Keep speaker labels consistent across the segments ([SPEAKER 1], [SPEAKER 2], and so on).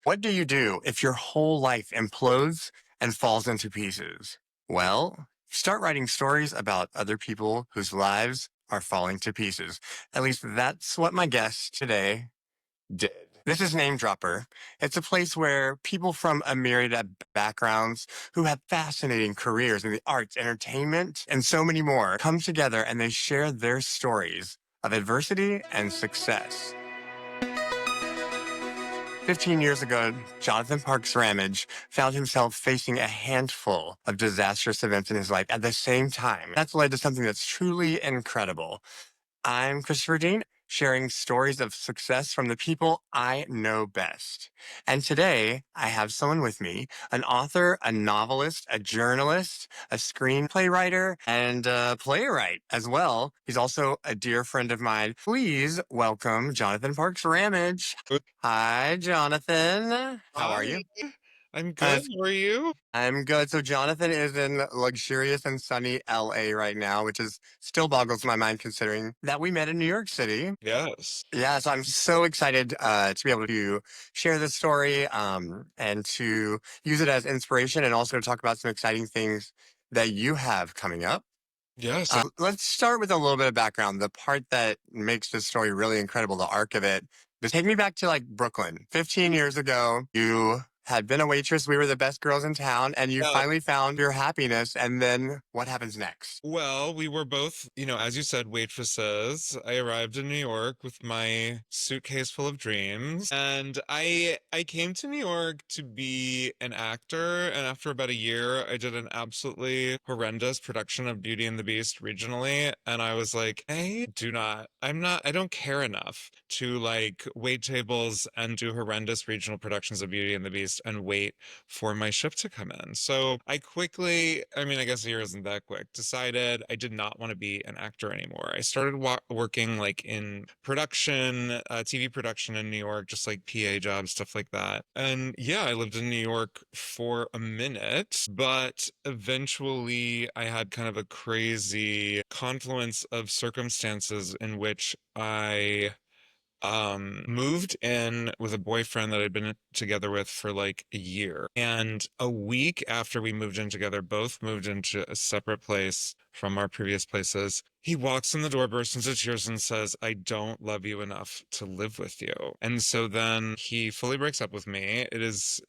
[SPEAKER 1] What do you do if your whole life implodes and falls into pieces? Well, start writing stories about other people whose lives are falling to pieces. At least that's what my guest today did. This is NameDropper. It's a place where people from a myriad of backgrounds who have fascinating careers in the arts, entertainment, and so many more come together and they share their stories of adversity and success. 15 years ago, Jonathan Parks-Ramage found himself facing a handful of disastrous events in his life at the same time. That's led to something that's truly incredible. I'm Christopher Dean, sharing stories of success from the people I know best. And today, I have someone with me, an author, a novelist, a journalist, a screenplay writer, and a playwright as well. He's also a dear friend of mine. Please welcome Jonathan Parks-Ramage. Hi, Jonathan. How are
[SPEAKER 2] Hi,
[SPEAKER 1] you?
[SPEAKER 2] I'm
[SPEAKER 1] Uh,
[SPEAKER 2] good. How are you?
[SPEAKER 1] I'm good. So Jonathan is in luxurious and sunny LA right now, which is still boggles my mind considering that we met in New York City.
[SPEAKER 2] Yes.
[SPEAKER 1] Yeah, so I'm so excited to be able to share this story and to use it as inspiration and also to talk about some exciting things that you have coming up.
[SPEAKER 2] Yes.
[SPEAKER 1] Let's start with a little bit of background. The part that makes this story really incredible, the arc of it. Just take me back to like Brooklyn. 15 years ago, you had been a waitress. We were the best girls in town, and you
[SPEAKER 2] Yeah.
[SPEAKER 1] finally found your happiness. And then what happens next?
[SPEAKER 2] Well, we were both, as you said, waitresses. I arrived in New York with my suitcase full of dreams, and I came to New York to be an actor, and after about a year, I did an absolutely horrendous production of Beauty and the Beast regionally, and I was like, I don't care enough to like wait tables and do horrendous regional productions of Beauty and the Beast and wait for my ship to come in. So I quickly, I mean, I guess a year isn't that quick, decided I did not want to be an actor anymore. I started working like in production, TV production in New York, just like PA jobs, stuff like that. And yeah, I lived in New York for a minute, but eventually I had kind of a crazy confluence of circumstances in which I moved in with a boyfriend that I'd been together with for like a year. And a week after we moved in together, both moved into a separate place from our previous places. He walks in the door, bursts into tears, and says, I don't love you enough to live with you. And so then he fully breaks up with me. It is,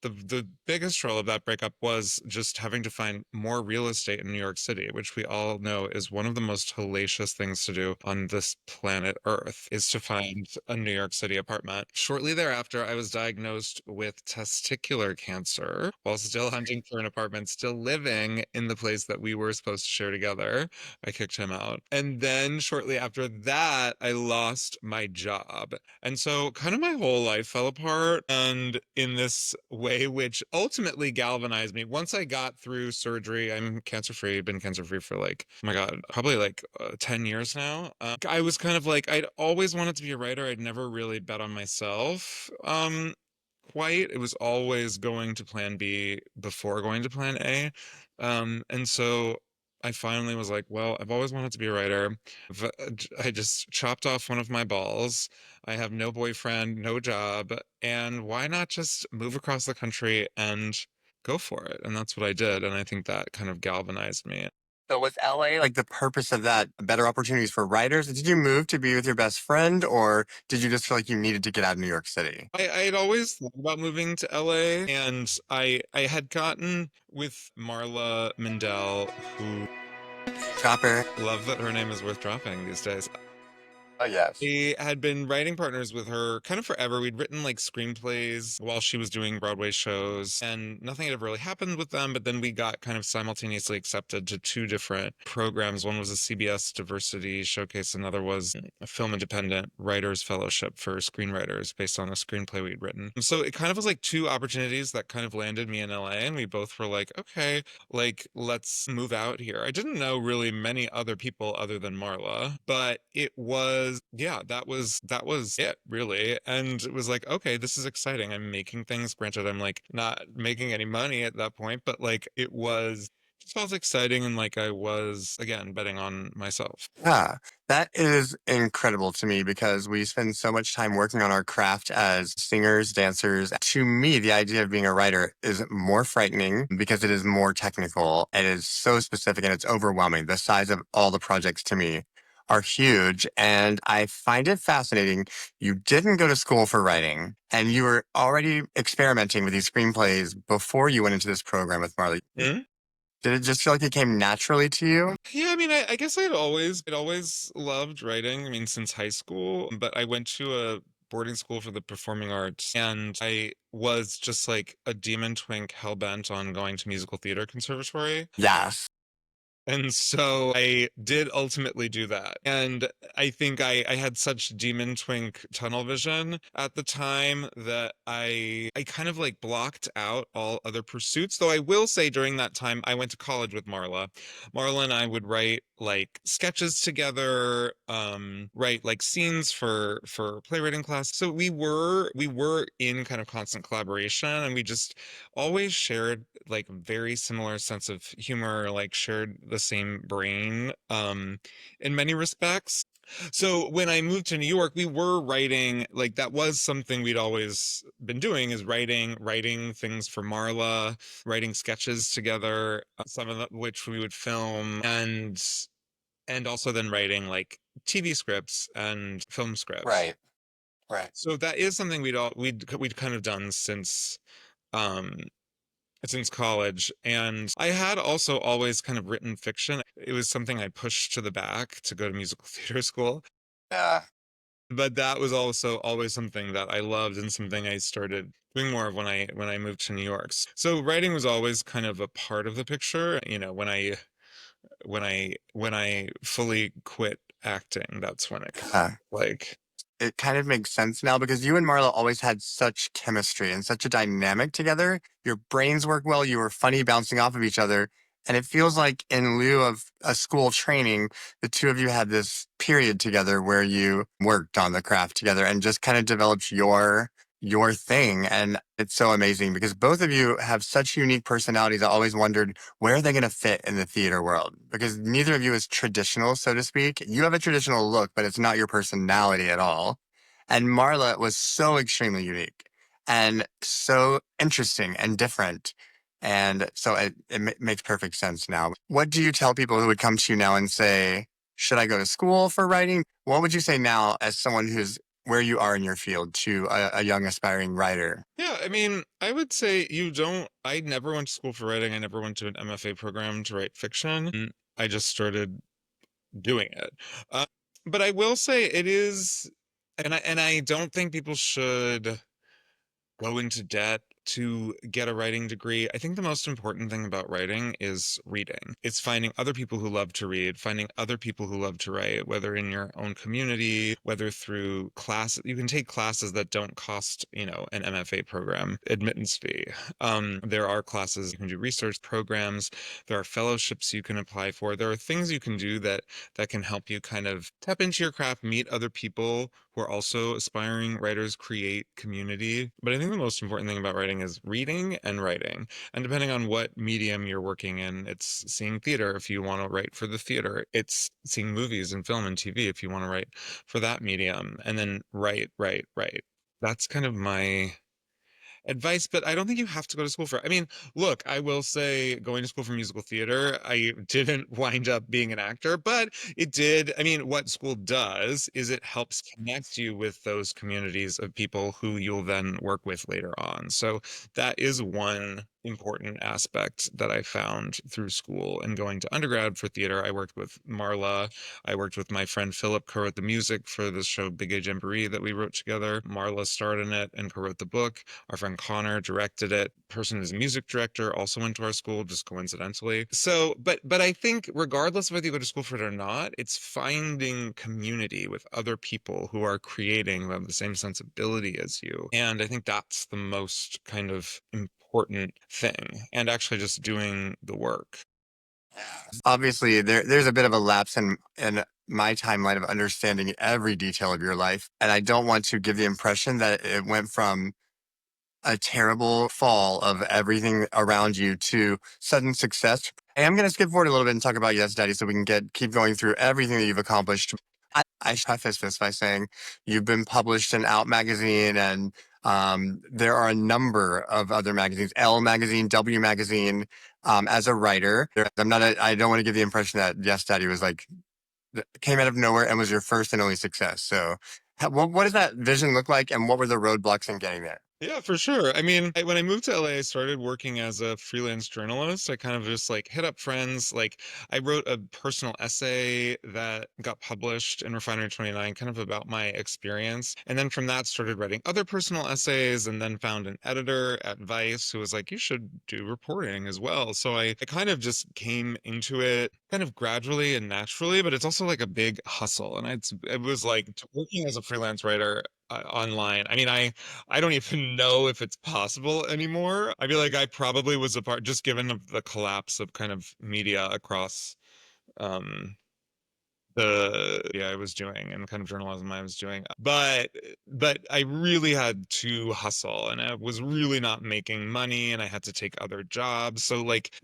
[SPEAKER 2] the biggest troll of that breakup was just having to find more real estate in New York City, which we all know is one of the most hellacious things to do on this planet Earth, is to find a New York City apartment. Shortly thereafter, I was diagnosed with testicular cancer while still hunting for an apartment, still living in the place that we were supposed to share together. I kicked him out. And then shortly after that, I lost my job. And so kind of my whole life fell apart. And in this way, which ultimately galvanized me, once I got through surgery, I'm cancer free, been cancer free for like, oh my God, probably like 10 years now. I was kind of like, I'd always wanted to be a writer. I'd never really bet on myself. Quite. It was always going to plan B before going to plan A. And so I finally was like, well, I've always wanted to be a writer. I just chopped off one of my balls. I have no boyfriend, no job, and why not just move across the country and go for it? And that's what I did. And I think that kind of galvanized me.
[SPEAKER 1] So was LA like the purpose of that better opportunities for writers? Did you move to be with your best friend or did you just feel like you needed to get out of New York City?
[SPEAKER 2] I had always thought about moving to LA, and I had gotten with Marla Mindell, who
[SPEAKER 1] Chopper.
[SPEAKER 2] love that her name is worth dropping these days.
[SPEAKER 1] Oh, yes.
[SPEAKER 2] We had been writing partners with her kind of forever. We'd written like screenplays while she was doing Broadway shows, and nothing had ever really happened with them. But then we got kind of simultaneously accepted to two different programs. One was a CBS Diversity Showcase, another was a Film Independent Writers Fellowship for screenwriters based on a screenplay we'd written. So it kind of was like two opportunities that kind of landed me in LA, and we both were like, okay, like let's move out here. I didn't know really many other people other than Marla, but it was, yeah, that was it really. And it was like, okay, this is exciting. I'm making things. Granted, I'm like not making any money at that point, but like it was It felt exciting and like I was, again, betting on myself.
[SPEAKER 1] Yeah, that is incredible to me because we spend so much time working on our craft as singers, dancers. To me, the idea of being a writer is more frightening because it is more technical. It is so specific and it's overwhelming. The size of all the projects to me are huge. And I find it fascinating. You didn't go to school for writing and you were already experimenting with these screenplays before you went into this program with Marley.
[SPEAKER 2] Hmm?
[SPEAKER 1] Did it just feel like it came naturally to you?
[SPEAKER 2] Yeah, I mean, I guess I'd always loved writing. I mean, since high school, but I went to a boarding school for the performing arts, and I was just like a demon twink hell bent on going to musical theater conservatory.
[SPEAKER 1] Yes.
[SPEAKER 2] And so I did ultimately do that. And I think I had such demon twink tunnel vision at the time that I kind of like blocked out all other pursuits. Though I will say during that time I went to college with Marla. Marla and I would write like sketches together, write like scenes for playwriting class. So we were in kind of constant collaboration and we just always shared like very similar sense of humor, like shared the same brain in many respects. So when I moved to New York, we were writing, like that was something we'd always been doing is writing things for Marla, writing sketches together, some of which we would film and also then writing like TV scripts and film scripts.
[SPEAKER 1] Right. Right.
[SPEAKER 2] So that is something we'd kind of done um since college. And I had also always kind of written fiction. It was something I pushed to the back to go to musical theater school.
[SPEAKER 1] Yeah.
[SPEAKER 2] But that was also always something that I loved and something I started doing more of when I moved to New York. So writing was always kind of a part of the picture. You know, when I fully quit acting, that's when it kind of
[SPEAKER 1] Yeah.
[SPEAKER 2] like
[SPEAKER 1] It kind of makes sense now because you and Marla always had such chemistry and such a dynamic together. Your brains work well. You were funny bouncing off of each other. And it feels like in lieu of a school training, the two of you had this period together where you worked on the craft together and just kind of developed your thing. And it's so amazing because both of you have such unique personalities. I always wondered where are they going to fit in the theater world? Because neither of you is traditional, so to speak. You have a traditional look, but it's not your personality at all. And Marla was so extremely unique and so interesting and different. And so it makes perfect sense now. What do you tell people who would come to you now and say, should I go to school for writing? What would you say now as someone who's where you are in your field to a young aspiring writer?
[SPEAKER 2] yeah, I mean, I would say I never went to school for writing. I never went to an MFA program to write fiction. I just started doing it. Uh, but I will say it is, and I don't think people should go into debt to get a writing degree. I think the most important thing about writing is reading. It's finding other people who love to read, finding other people who love to write, whether in your own community, whether through class. You can take classes that don't cost, an MFA program admittance fee. There are classes you can do research programs. There are fellowships you can apply for. There are things you can do that can help you kind of tap into your craft, meet other people who are also aspiring writers, create community. But I think the most important thing about writing is reading and writing. And depending on what medium you're working in, it's seeing theater if you want to write for the theater. It's seeing movies and film and TV if you want to write for that medium. And then write, write, write. That's kind of my advice, but I don't think you have to go to school for it. I mean, look, I will say going to school for musical theater, I didn't wind up being an actor, but it did. I mean, what school does is it helps connect you with those communities of people who you'll then work with later on. So that is one important aspect that I found through school and going to undergrad for theater. I worked with Marla. I worked with my friend Philip, co-wrote the music for the show Big A Jamboree that we wrote together. Marla starred in it and co-wrote the book. Our friend Connor directed it. Person who's a music director also went to our school, just coincidentally. So, but I think regardless of whether you go to school for it or not, it's finding community with other people who are creating, who have the same sensibility as you. And I think that's the most kind of important thing. And actually just doing the work.
[SPEAKER 1] Obviously, there's a bit of a lapse in my timeline of understanding every detail of your life. And I don't want to give the impression that it went from a terrible fall of everything around you to sudden success. I am going to skip forward a little bit and talk about Yes Daddy so we can keep going through everything that you've accomplished. I preface this by saying you've been published in Out Magazine, and there are a number of other magazines, L Magazine, W Magazine, as a writer. I don't want to give the impression that Yes Daddy was like, came out of nowhere and was your first and only success. So what does that vision look like, and what were the roadblocks in getting there?
[SPEAKER 2] Yeah, for sure. I mean, when I moved to LA, I started working as a freelance journalist. I kind of just like hit up friends. Like, I wrote a personal essay that got published in Refinery 29, kind of about my experience. And then from that, started writing other personal essays, and then found an editor at Vice who was like, you should do reporting as well. So I kind of just came into it kind of gradually and naturally, but it's also like a big hustle. And it was like working as a freelance writer online. I mean, I don't even know if it's possible anymore. I feel like I probably was a part, just given of the collapse of kind of media across um I was doing and the kind of journalism I was doing. But I really had to hustle, and I was really not making money, and I had to take other jobs. So like,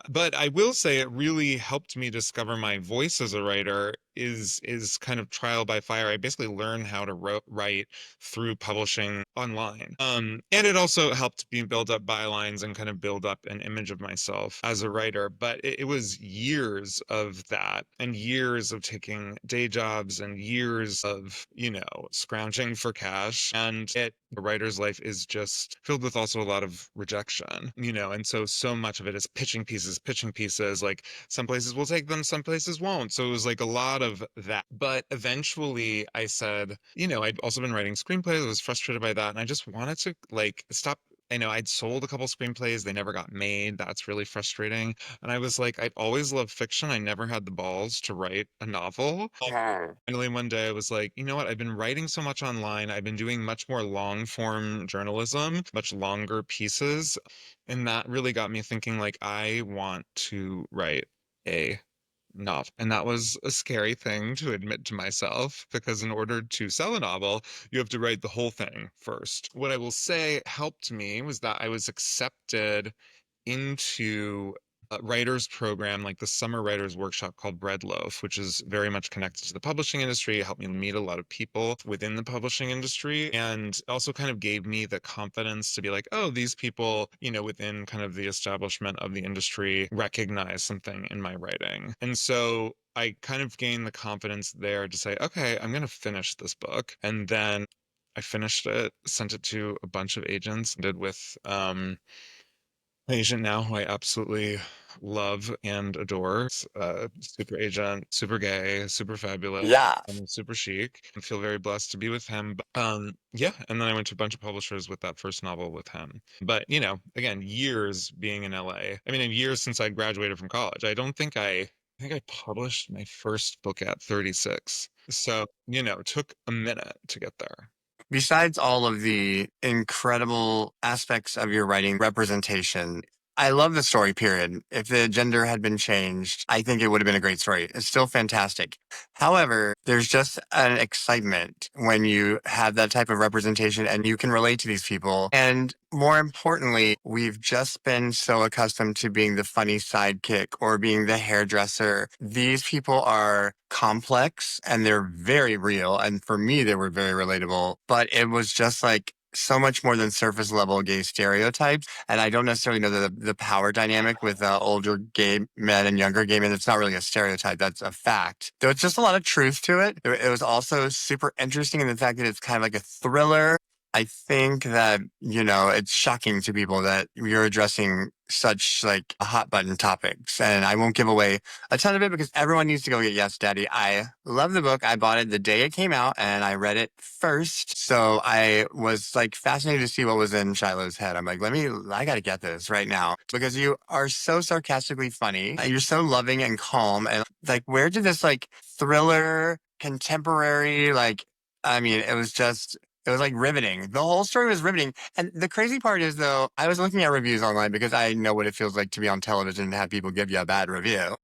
[SPEAKER 2] but I will say it really helped me discover my voice as a writer is kind of trial by fire. I basically learned how to write through publishing online. And it also helped me build up bylines and kind of build up an image of myself as a writer. But it was years of that, and years of taking day jobs, and years of, scrounging for cash. And the writer's life is just filled with also a lot of rejection, and so much of it is pitching pieces. Like, some places will take them, some places won't. So it was like a lot of that. But eventually I said, I'd also been writing screenplays. I was frustrated by that. And I just wanted to like stop. I know I'd sold a couple screenplays, they never got made. That's really frustrating. And I was like, I've always loved fiction. I never had the balls to write a novel. Finally, one day I was like, you know what? I've been writing so much online. I've been doing much more long form journalism, much longer pieces. And that really got me thinking, like, I want to write a novel. And that was a scary thing to admit to myself, because in order to sell a novel, you have to write the whole thing first. What I will say helped me was that I was accepted into a writers program, like the summer writers workshop called Bread Loaf, which is very much connected to the publishing industry. It helped me meet a lot of people within the publishing industry, and also kind of gave me the confidence to be like, oh, these people, within kind of the establishment of the industry recognize something in my writing. And so I kind of gained the confidence there to say, okay, I'm going to finish this book. And then I finished it, sent it to a bunch of agents, did with my agent now, who I absolutely love and adore. Super agent, super gay, super fabulous,
[SPEAKER 1] Yeah.
[SPEAKER 2] and super chic. I feel very blessed to be with him. But, yeah, and then I went to a bunch of publishers with that first novel with him. But, again, years being in LA. I mean, in years since I graduated from college. I think I published my first book at 36. So, it took a minute to get there.
[SPEAKER 1] Besides all of the incredible aspects of your writing representation, I love the story, period. If the gender had been changed, I think it would have been a great story. It's still fantastic. However, there's just an excitement when you have that type of representation and you can relate to these people. And more importantly, we've just been so accustomed to being the funny sidekick or being the hairdresser. These people are complex and they're very real. And for me, they were very relatable, but it was just like so much more than surface level gay stereotypes. And I don't necessarily know the power dynamic with older gay men and younger gay men. It's not really a stereotype. That's a fact. There was just a lot of truth to it. It was also super interesting in the fact that it's kind of like a thriller. I think that, it's shocking to people that you're addressing such like hot button topics. And I won't give away a ton of it because everyone needs to go get Yes Daddy. I love the book. I bought it the day it came out and I read it first. So I was like fascinated to see what was in Shiloh's head. I'm like, I got to get this right now because you are so sarcastically funny. You're so loving and calm. And like, where did this like thriller, contemporary, it was like riveting. The whole story was riveting. And the crazy part is, though, I was looking at reviews online because I know what it feels like to be on television and have people give you a bad review.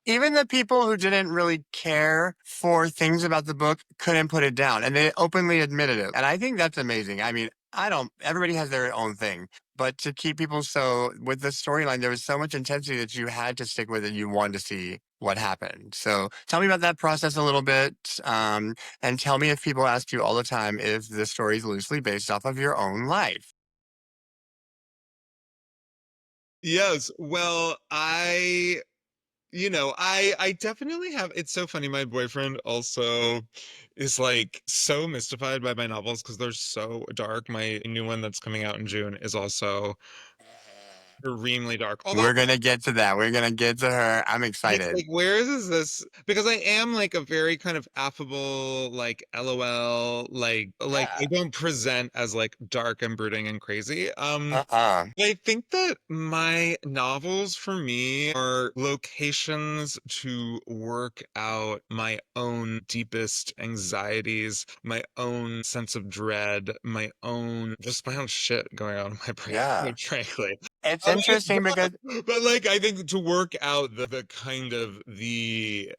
[SPEAKER 1] Even the people who didn't really care for things about the book couldn't put it down, and they openly admitted it. And I think that's amazing. I mean, I don't, everybody has their own thing. But to keep people so, with the storyline, there was so much intensity that you had to stick with it. You wanted to see what happened. So tell me about that process a little bit. And tell me if people ask you all the time if the story is loosely based off of your own life.
[SPEAKER 2] Yes. Well, I definitely have. It's so funny. My boyfriend also is like so mystified by my novels because they're so dark. My new one that's coming out in June is also extremely dark. Although
[SPEAKER 1] We're going to get to that. We're going to get to her. I'm
[SPEAKER 2] it's
[SPEAKER 1] excited.
[SPEAKER 2] like, where is this? Because I am like a very kind of affable, like LOL, like I
[SPEAKER 1] Yeah.
[SPEAKER 2] don't present as like dark and brooding and crazy.
[SPEAKER 1] Uh-uh.
[SPEAKER 2] I think that my novels for me are locations to work out my own deepest anxieties, my own sense of dread, just my own shit going on in my brain,
[SPEAKER 1] Yeah.
[SPEAKER 2] quite frankly.
[SPEAKER 1] It's
[SPEAKER 2] Um,
[SPEAKER 1] interesting because
[SPEAKER 2] but like I think to work out the kind of the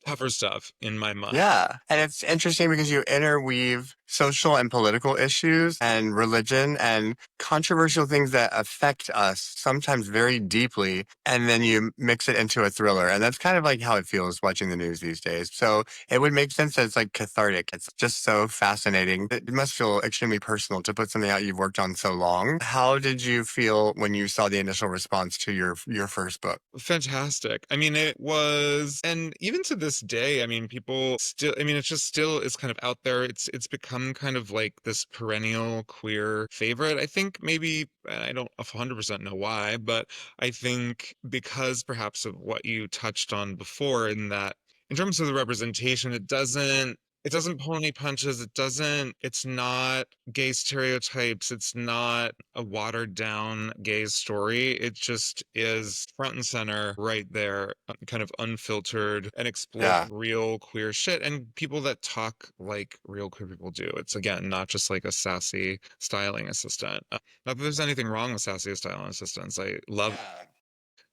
[SPEAKER 2] tougher stuff in my mind.
[SPEAKER 1] yeah. And it's interesting because you interweave social and political issues and religion and controversial things that affect us sometimes very deeply. And then you mix it into a thriller. And that's kind of like how it feels watching the news these days. So it would make sense that it's like cathartic. It's just so fascinating. It must feel extremely personal to put something out you've worked on so long. How did you feel when you saw the initial response to your first book?
[SPEAKER 2] Fantastic. I mean, it was, and even to this day, I mean, people still, I mean, it's just still is kind of out there. It's become kind of like this perennial queer favorite. I think maybe, I don't 100% know why, but I think because perhaps of what you touched on before in that in terms of the representation, it doesn't pull any punches. It's not gay stereotypes. It's not a watered down gay story. It just is front and center right there, kind of unfiltered and explore
[SPEAKER 1] Yeah.
[SPEAKER 2] real queer shit and people that talk like real queer people do. It's again, not just like a sassy styling assistant. Not that there's anything wrong with sassy styling assistants. I love
[SPEAKER 1] Yeah.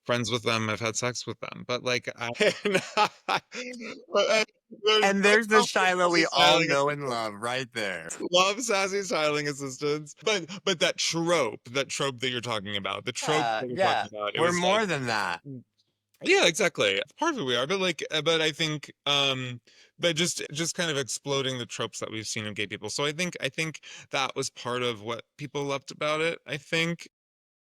[SPEAKER 2] friends with them. I've had sex with them, but like but, there's
[SPEAKER 1] And
[SPEAKER 2] no
[SPEAKER 1] there's the
[SPEAKER 2] problem with
[SPEAKER 1] Shiloh
[SPEAKER 2] sassy
[SPEAKER 1] we all
[SPEAKER 2] styling
[SPEAKER 1] know and
[SPEAKER 2] assistants.
[SPEAKER 1] love right there.
[SPEAKER 2] Love sassy styling assistants, but that trope that you're talking about, the trope that you're
[SPEAKER 1] Yeah.
[SPEAKER 2] talking about, it
[SPEAKER 1] We're
[SPEAKER 2] was like,
[SPEAKER 1] more than that.
[SPEAKER 2] yeah, exactly. Part of who we are, but like, but I think, but just kind of exploding the tropes that we've seen of gay people. So I think that was part of what people loved about it. I think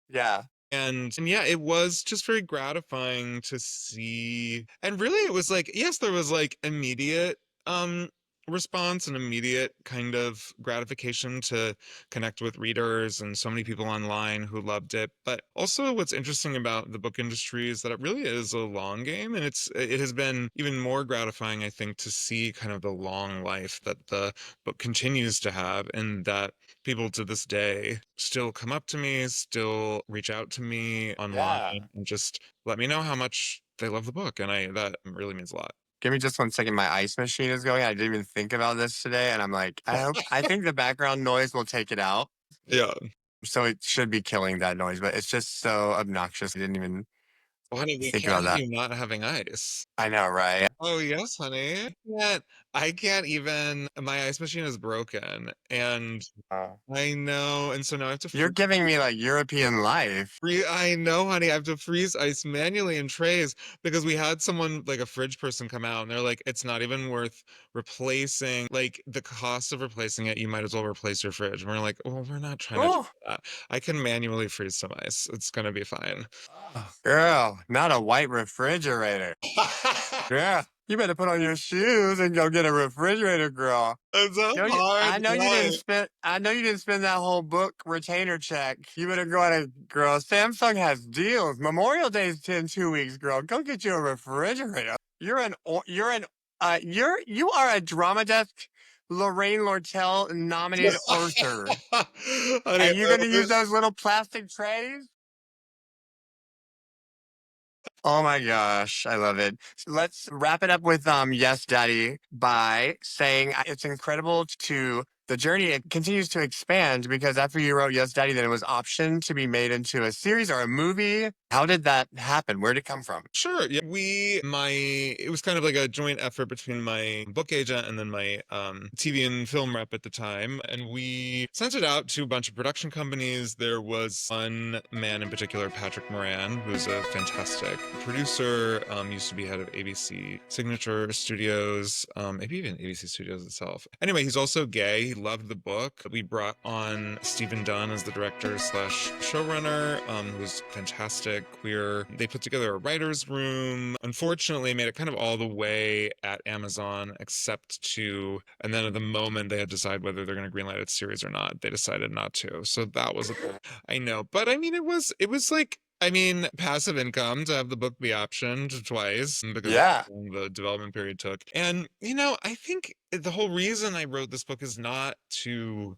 [SPEAKER 1] Yeah.
[SPEAKER 2] and yeah, it was just very gratifying to see. And really it was like, yes, there was like immediate um response and immediate kind of gratification to connect with readers and so many people online who loved it. But also what's interesting about the book industry is that it really is a long game and it has been even more gratifying, I think, to see kind of the long life that the book continues to have and that people to this day still come up to me, still reach out to me online
[SPEAKER 1] Yeah.
[SPEAKER 2] and just let me know how much they love the book. And that really means a lot.
[SPEAKER 1] Give me just 1 second. My ice machine is going. I didn't even think about this today. And I'm like, I think the background noise will take it out.
[SPEAKER 2] Yeah.
[SPEAKER 1] So it should be killing that noise, but it's just so obnoxious. I didn't even
[SPEAKER 2] Well, honey, we
[SPEAKER 1] think
[SPEAKER 2] can't
[SPEAKER 1] about
[SPEAKER 2] have
[SPEAKER 1] that.
[SPEAKER 2] you not having ice.
[SPEAKER 1] I know, right?
[SPEAKER 2] Oh, yes, honey. I can't even, my ice machine is broken. And
[SPEAKER 1] Uh,
[SPEAKER 2] I know. And so now I have to
[SPEAKER 1] you're giving me like European life.
[SPEAKER 2] I know, honey. I have to freeze ice manually in trays because we had someone like a fridge person come out and they're like, it's not even worth replacing, like the cost of replacing it. You might as well replace your fridge. And we're like, well, we're not trying to do
[SPEAKER 1] Oh,
[SPEAKER 2] that. I can manually freeze some ice. It's gonna be fine.
[SPEAKER 1] girl, not a white refrigerator. Yeah. You better put on your shoes and go get a refrigerator, girl.
[SPEAKER 2] It's a
[SPEAKER 1] Yo,
[SPEAKER 2] hard life.
[SPEAKER 1] I know you didn't spend that whole book retainer check. You better go at it, girl. Samsung has deals. Memorial Day is in 2 weeks, girl. Go get you a refrigerator. You are a Drama Desk Lorraine Lortel nominated author.
[SPEAKER 2] Honey,
[SPEAKER 1] And you're gonna use those little plastic trays? Oh my gosh, I love it. So let's wrap it up with Yes Daddy by saying it's incredible to the journey, it continues to expand because after you wrote Yes Daddy, then it was optioned to be made into a series or a movie. How did that happen? Where did it come from?
[SPEAKER 2] Sure. Yeah. It was kind of like a joint effort between my book agent and then my TV and film rep at the time. And we sent it out to a bunch of production companies. There was one man in particular, Patrick Moran, who's a fantastic producer, used to be head of ABC Signature Studios, maybe even ABC Studios itself. Anyway, he's also gay. He loved the book. We brought on Stephen Dunn as the director slash showrunner, who's fantastic, queer. They put together a writer's room. Unfortunately, made it kind of all the way at Amazon, and then at the moment they had to decide whether they're going to greenlight its series or not. They decided not to. So that was I know, but I mean, it was like, I mean, passive income to have the book be optioned twice because of how long the development period took. And, I think the whole reason I wrote this book is not to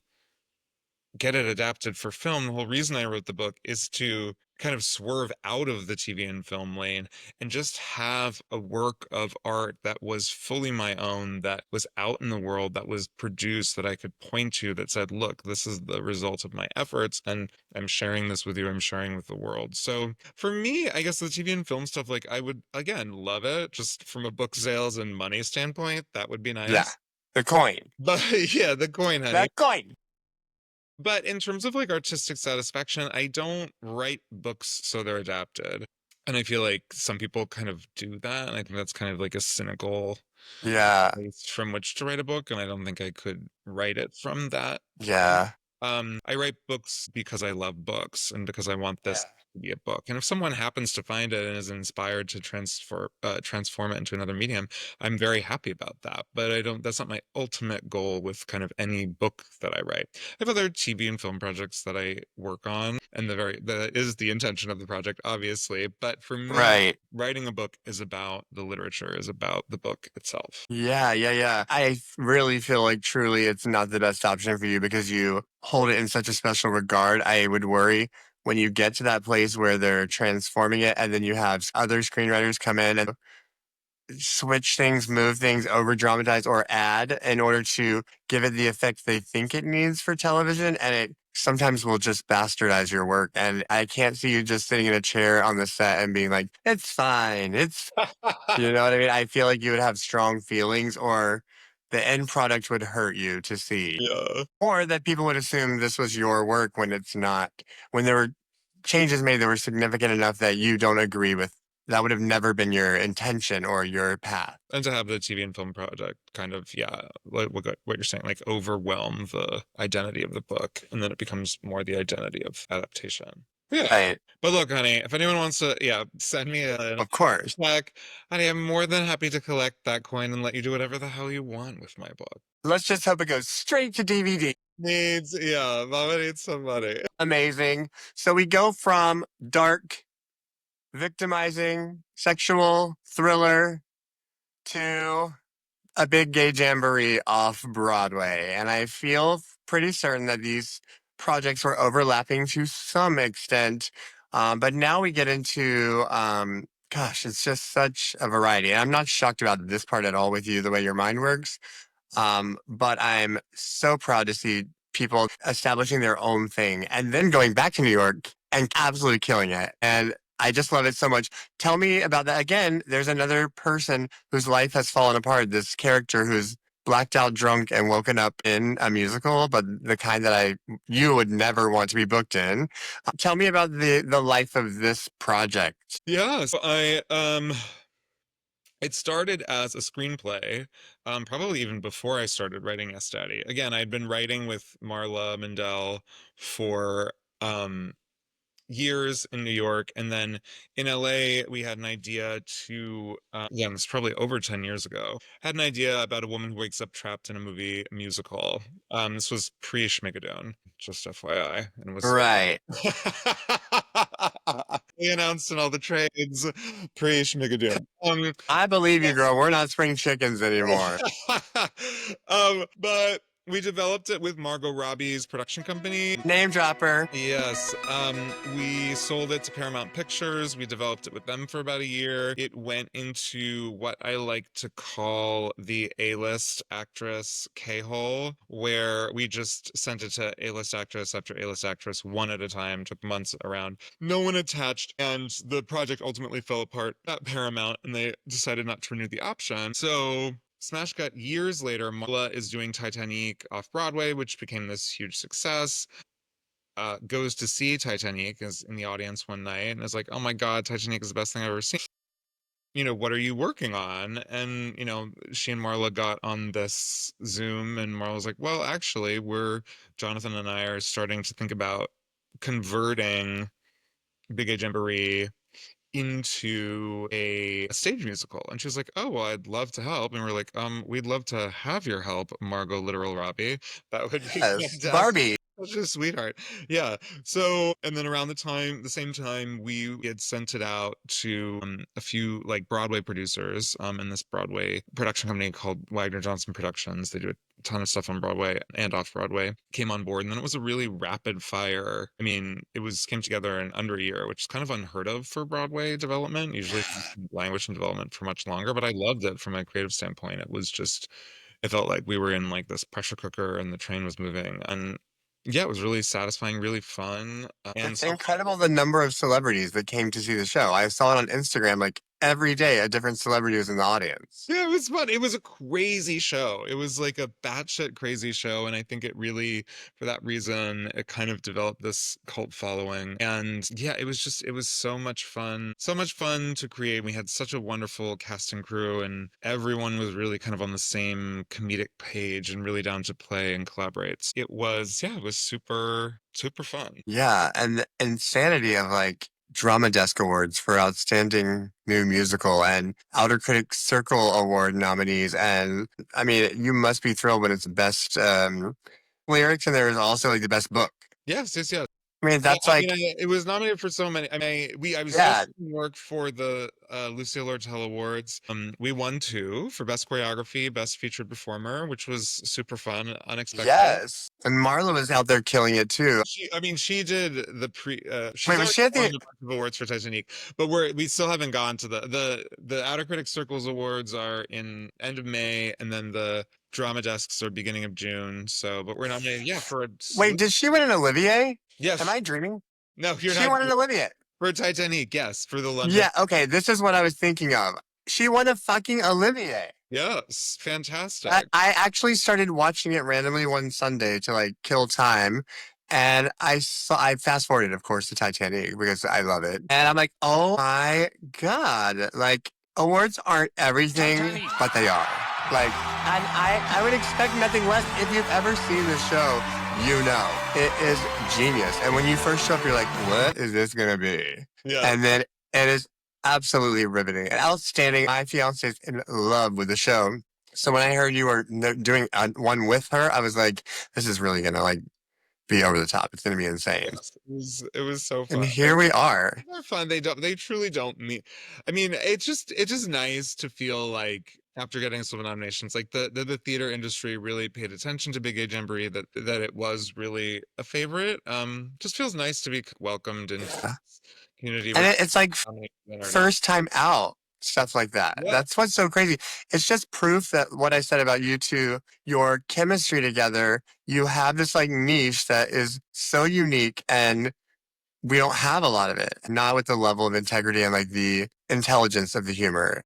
[SPEAKER 2] get it adapted for film. The whole reason I wrote the book is to kind of swerve out of the TV and film lane and just have a work of art that was fully my own, that was out in the world, that was produced, that I could point to, that said, look, this is the result of my efforts, and I'm sharing this with you, I'm sharing with the world. So for me, I guess the TV and film stuff, like, I would, again, love it just from a book sales and money standpoint. That would be nice.
[SPEAKER 1] Yeah. The coin.
[SPEAKER 2] But yeah, the coin, honey.
[SPEAKER 1] That coin.
[SPEAKER 2] But in terms of like artistic satisfaction, I don't write books so they're adapted. And I feel like some people kind of do that. And I think that's kind of like a cynical place from which to write a book. And I don't think I could write it from that.
[SPEAKER 1] Yeah.
[SPEAKER 2] I write books because I love books and because I want this to be a book. And if someone happens to find it and is inspired to transform it into another medium, I'm very happy about that. But that's not my ultimate goal with kind of any book that I write. I have other TV and film projects that I work on, and that is the intention of the project, obviously. But for me, writing a book is about the literature, is about the book itself.
[SPEAKER 1] Yeah. I really feel like truly it's not the best option for you because you hold it in such a special regard. I would worry when you get to that place where they're transforming it and then you have other screenwriters come in and switch things, move things, over dramatize, or add in order to give it the effect they think it needs for television. And it sometimes will just bastardize your work. And I can't see you just sitting in a chair on the set and being like, it's fine. You know what I mean? I feel like you would have strong feelings, or the end product would hurt you to see.
[SPEAKER 2] Yeah.
[SPEAKER 1] Or that people would assume this was your work when it's not. When there were changes made that were significant enough that you don't agree with, that would have never been your intention or your path.
[SPEAKER 2] And to have the TV and film project kind of, like what you're saying, like overwhelm the identity of the book, and then it becomes more the identity of adaptation. Yeah.
[SPEAKER 1] Right.
[SPEAKER 2] But look, honey, if anyone wants to, send me
[SPEAKER 1] Of course.
[SPEAKER 2] check, honey, I'm more than happy to collect that coin and let you do whatever the hell you want with my book.
[SPEAKER 1] Let's just hope it goes straight to DVD.
[SPEAKER 2] Mama needs some money.
[SPEAKER 1] Amazing. So we go from dark, victimizing, sexual thriller to a big gay jamboree off Broadway. And I feel pretty certain that these projects were overlapping to some extent. But now we get into, it's just such a variety. And I'm not shocked about this part at all with you, the way your mind works. But I'm so proud to see people establishing their own thing and then going back to New York and absolutely killing it. And I just love it so much. Tell me about that. Again, there's another person whose life has fallen apart. This character who's blacked out drunk and woken up in a musical, but the kind that you would never want to be booked in. Tell me about the life of this project.
[SPEAKER 2] Yeah, so it started as a screenplay, probably even before I started writing Yes Daddy. Again, I'd been writing with Marla Mendel for years in New York, and then in LA we had an idea to it's probably over 10 years ago, had an idea about a woman who wakes up trapped in a musical. This was pre-Schmigadoon, just FYI, and it was
[SPEAKER 1] Right.
[SPEAKER 2] we announced in all the trades pre-Schmigadoon.
[SPEAKER 1] I believe you, girl. We're not spring chickens anymore.
[SPEAKER 2] But We developed it with Margot Robbie's production company.
[SPEAKER 1] NameDropper.
[SPEAKER 2] Yes. We sold it to Paramount Pictures. We developed it with them for about a year. It went into what I like to call the A-list actress K-hole, where we just sent it to A-list actress after A-list actress one at a time, took months around. No one attached, and the project ultimately fell apart at Paramount, and they decided not to renew the option. So smash cut years later, Marla is doing Titanic off Broadway, which became this huge success. Goes to see Titanic, is in the audience one night, and is like, "Oh my God, Titanic is the best thing I've ever seen. What are you working on?" And she and Marla got on this Zoom, and Marla's like, "Well, actually, Jonathan and I are starting to think about converting Big A Jamboree into a stage musical." And she's like, "Oh, well, I'd love to help." And we're like, we'd love to have your help, Margot Literal Robbie. That would be
[SPEAKER 1] Yes.
[SPEAKER 2] fantastic."
[SPEAKER 1] Barbie.
[SPEAKER 2] Such a sweetheart. Yeah. So, and then around the same time, we had sent it out to a few like Broadway producers in this Broadway production company called Wagner Johnson Productions. They do a ton of stuff on Broadway and off Broadway. Came on board, and then it was a really rapid fire. I mean, came together in under a year, which is kind of unheard of for Broadway development. Usually, language and development for much longer. But I loved it from a creative standpoint. It felt like we were in like this pressure cooker, and the train was moving, and yeah, it was really satisfying, really fun, and
[SPEAKER 1] It's
[SPEAKER 2] so
[SPEAKER 1] incredible the number of celebrities that came to see the show. I saw it on Instagram like every day, a different celebrity was in the audience.
[SPEAKER 2] yeah, it was fun. It was a crazy show. It was like a batshit crazy show, and I think it really, for that reason, it kind of developed this cult following. And yeah, it was so much fun to create. We had such a wonderful cast and crew, and everyone was really kind of on the same comedic page and really down to play and collaborate. It was super, super fun.
[SPEAKER 1] Yeah, and the insanity of like Drama Desk Awards for Outstanding New Musical and Outer Critics Circle Award nominees. And I mean, you must be thrilled when it's best lyrics, and there is also like the best book.
[SPEAKER 2] Yes, yes, yes.
[SPEAKER 1] I mean,
[SPEAKER 2] Yeah,
[SPEAKER 1] that's
[SPEAKER 2] I mean,
[SPEAKER 1] like,
[SPEAKER 2] it was nominated for so many. I was
[SPEAKER 1] yeah,
[SPEAKER 2] just in New York for the Lucille Lortel Awards. We won two for Best Choreography, Best Featured Performer, which was super fun, unexpected.
[SPEAKER 1] yes. And Marla was out there killing it too.
[SPEAKER 2] She did she's
[SPEAKER 1] Wait, was
[SPEAKER 2] already
[SPEAKER 1] she at
[SPEAKER 2] won
[SPEAKER 1] the,
[SPEAKER 2] a bunch of awards for Titanic, but we still haven't gone to the Outer Critics Circles Awards are in end of May, and then the Drama Desks are beginning of June. So, but we're nominated, yeah, for a
[SPEAKER 1] wait,
[SPEAKER 2] slew.
[SPEAKER 1] did she win an Olivier? Am
[SPEAKER 2] Yes,
[SPEAKER 1] I dreaming?
[SPEAKER 2] no, you're
[SPEAKER 1] She
[SPEAKER 2] not.
[SPEAKER 1] won an Olivier.
[SPEAKER 2] For Titanic, yes, for the London.
[SPEAKER 1] Yeah, okay, this is what I was thinking of. She won a fucking Olivier.
[SPEAKER 2] Yes,
[SPEAKER 1] I,
[SPEAKER 2] fantastic.
[SPEAKER 1] I actually started watching it randomly one Sunday to like kill time. And I fast forwarded, of course, to Titanic because I love it. And I'm like, oh my God. Like, awards aren't everything, but they are. Like, and I would expect nothing less. If you've ever seen the show, you know, it is genius. And when you first show up, you're like, what is this going to be?
[SPEAKER 2] Yeah.
[SPEAKER 1] And then it is absolutely riveting and outstanding. My fiance is in love with the show. So when I heard you were doing one with her, I was like, this is really going to like be over the top. It's going to be insane.
[SPEAKER 2] Yes, it was so
[SPEAKER 1] And
[SPEAKER 2] fun.
[SPEAKER 1] here we are.
[SPEAKER 2] They're fun. They truly don't mean. I mean, it's just nice to feel like after getting so many nominations, like the theater industry really paid attention to Big A Jamboree, that it was really a favorite. Just feels nice to be welcomed into
[SPEAKER 1] Yeah.
[SPEAKER 2] this community.
[SPEAKER 1] And it's like
[SPEAKER 2] Nominated or not.
[SPEAKER 1] first time out, stuff like that.
[SPEAKER 2] Yeah.
[SPEAKER 1] That's what's so crazy. It's just proof that what I said about you two, your chemistry together, you have this like niche that is so unique, and we don't have a lot of it. Not with the level of integrity and like the intelligence of the humor,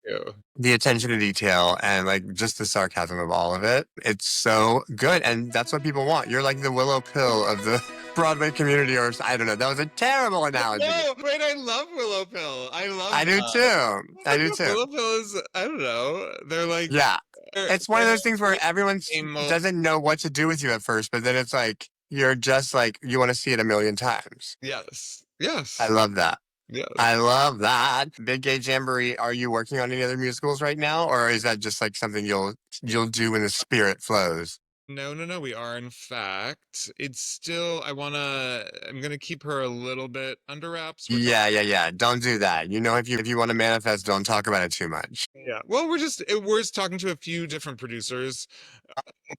[SPEAKER 2] Yeah.
[SPEAKER 1] the attention to detail, and like just the sarcasm of all of it. It's so good. And that's what people want. You're like the willow pill of the Broadway community, or I don't know. That was a terrible analogy.
[SPEAKER 2] No, wait, I love Willow Pill. I love
[SPEAKER 1] I do
[SPEAKER 2] that.
[SPEAKER 1] too. I do too.
[SPEAKER 2] Willow Pill is, I don't know. They're like,
[SPEAKER 1] Yeah. It's one of those things where everyone
[SPEAKER 2] emo-
[SPEAKER 1] doesn't know what to do with you at first, but then it's like you're just like you want to see it a million times.
[SPEAKER 2] yes, yes,
[SPEAKER 1] I love that.
[SPEAKER 2] yes.
[SPEAKER 1] I love that. Big Gay Jamboree, are you working on any other musicals right now, or is that just like something you'll do when the spirit flows?
[SPEAKER 2] No, no, no, we are in fact. It's still, I'm gonna keep her a little bit under wraps.
[SPEAKER 1] Yeah. Don't do that. You know, if you want to manifest, don't talk about it too much.
[SPEAKER 2] Yeah. Well, we're just talking to a few different producers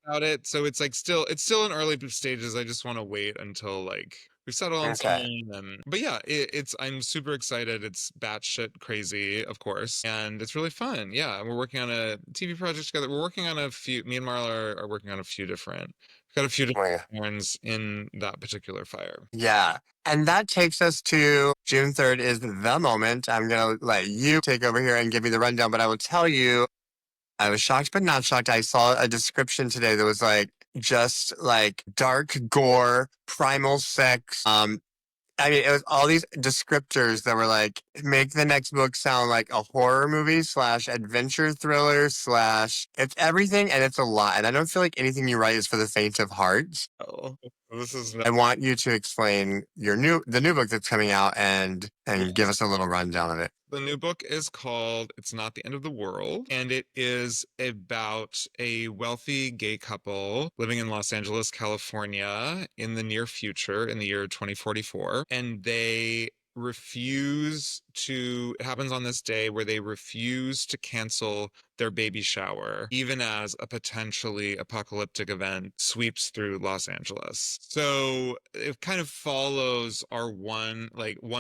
[SPEAKER 2] about it, so it's like it's still in early stages. I just want to wait until like we settle on
[SPEAKER 1] Okay.
[SPEAKER 2] someone. And but yeah, it's I'm super excited. It's batshit crazy, of course, and it's really fun. Yeah, we're working on a TV project together. We're working on a few. Me and Marla are working on a few different. We've got a few
[SPEAKER 1] Oh,
[SPEAKER 2] different
[SPEAKER 1] yeah.
[SPEAKER 2] irons in that particular fire.
[SPEAKER 1] Yeah. And that takes us to June 3rd is the moment. I'm going to let you take over here and give me the rundown, but I will tell you, I was shocked, but not shocked. I saw a description today that was like, just like dark gore, primal sex. I mean, it was all these descriptors that were like, make the next book sound like a horror movie slash adventure thriller slash it's everything and it's a lot. And I don't feel like anything you write is for the faint of heart.
[SPEAKER 2] Oh, this is
[SPEAKER 1] I want you to explain the new book that's coming out and give us a little rundown of it.
[SPEAKER 2] The new book is called It's Not the End of the World, and it is about a wealthy gay couple living in Los Angeles, California in the near future, in the year 2044. And it happens on this day where they refuse to cancel their baby shower, even as a potentially apocalyptic event sweeps through Los Angeles. So it kind of follows one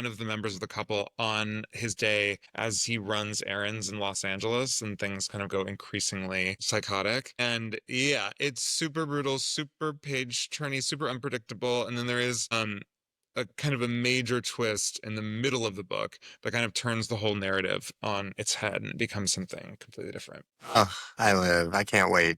[SPEAKER 2] of the members of the couple on his day as he runs errands in Los Angeles, and things kind of go increasingly psychotic. And yeah, it's super brutal, super page turny, super unpredictable. And then there is a kind of a major twist in the middle of the book that kind of turns the whole narrative on its head and becomes something completely different.
[SPEAKER 1] Oh, I live. I can't wait.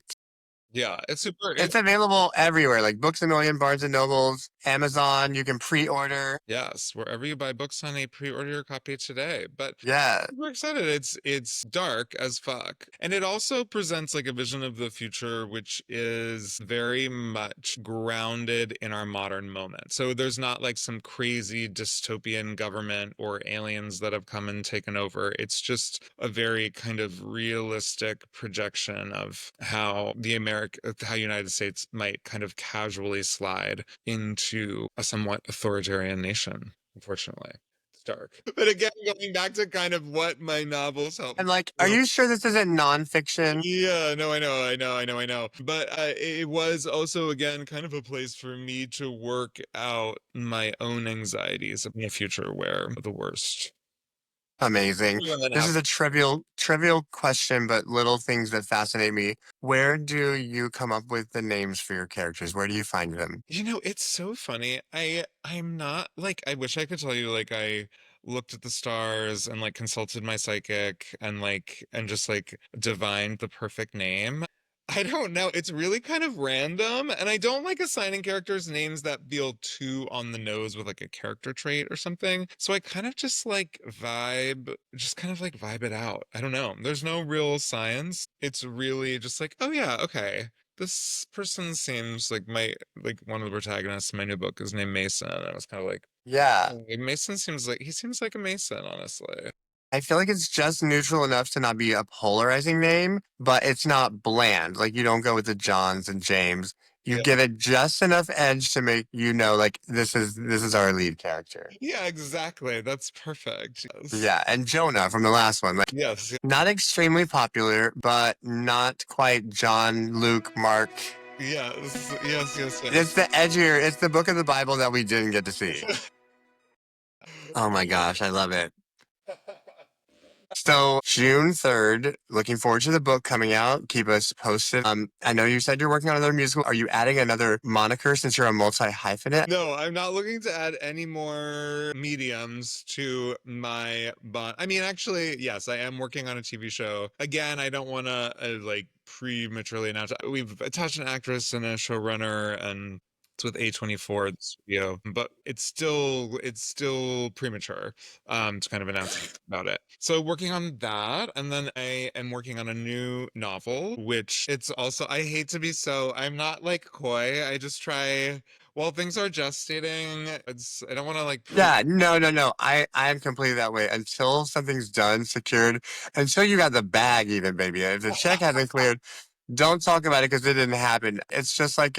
[SPEAKER 2] Yeah, it's super.
[SPEAKER 1] It's available everywhere, like Books a Million, Barnes and Nobles, Amazon. You can pre-order.
[SPEAKER 2] Yes, wherever you buy books, honey, pre-order your copy today. But
[SPEAKER 1] Yeah.
[SPEAKER 2] we're excited. It's dark as fuck. And it also presents like a vision of the future which is very much grounded in our modern moment. So there's not like some crazy dystopian government or aliens that have come and taken over. It's just a very kind of realistic projection of how United States might kind of casually slide into a somewhat authoritarian nation, unfortunately. It's dark. But again, going back to kind of what my novels help.
[SPEAKER 1] And like, are you sure this isn't nonfiction?
[SPEAKER 2] Yeah, no, I know. But it was also, again, kind of a place for me to work out my own anxieties of the future where the worst.
[SPEAKER 1] Amazing. This is a trivial question, but little things that fascinate me. Where do you come up with the names for your characters? Where do you find them?
[SPEAKER 2] You know, it's so funny. I'm not like I wish I could tell you like I looked at the stars and like consulted my psychic and just like divined the perfect name. I don't know. It's really kind of random, and I don't like assigning characters names that feel too on the nose with like a character trait or something. So I kind of just kind of like vibe it out. I don't know. There's no real science. It's really just like, oh yeah, okay, this person seems like one of the protagonists in my new book is named Mason. And I was kind of like,
[SPEAKER 1] Yeah.
[SPEAKER 2] oh, Mason seems like a Mason, honestly.
[SPEAKER 1] I feel like it's just neutral enough to not be a polarizing name, but it's not bland. Like you don't go with the Johns and James. You
[SPEAKER 2] Yeah.
[SPEAKER 1] give it just enough edge to make you know, like this is our lead character.
[SPEAKER 2] Yeah, exactly. That's perfect. Yes.
[SPEAKER 1] Yeah, and Jonah from the last one, like
[SPEAKER 2] Yes.
[SPEAKER 1] not extremely popular, but not quite John, Luke, Mark.
[SPEAKER 2] Yes.
[SPEAKER 1] It's the edgier. It's the book of the Bible that we didn't get to see. Oh my gosh, I love it. So June 3rd, looking forward to the book coming out. Keep us posted. I know you said you're working on another musical. Are you adding another moniker since you're a multi-hyphenate?
[SPEAKER 2] No, I'm not looking to add any more mediums to my bond. I mean, actually, yes, I am working on a TV show. Again, I don't want to like prematurely announce. We've attached an actress and a showrunner, and it's with A24 the studio, but it's still premature to kind of announce about it. So working on that, and then I am working on a new novel, which it's also I hate to be so I'm not like coy. I just try while things are gestating. I don't want to like
[SPEAKER 1] Yeah, no. I am completely that way. Until something's done, secured, until you got the bag even, baby. If the check hasn't cleared, don't talk about it because it didn't happen. It's just like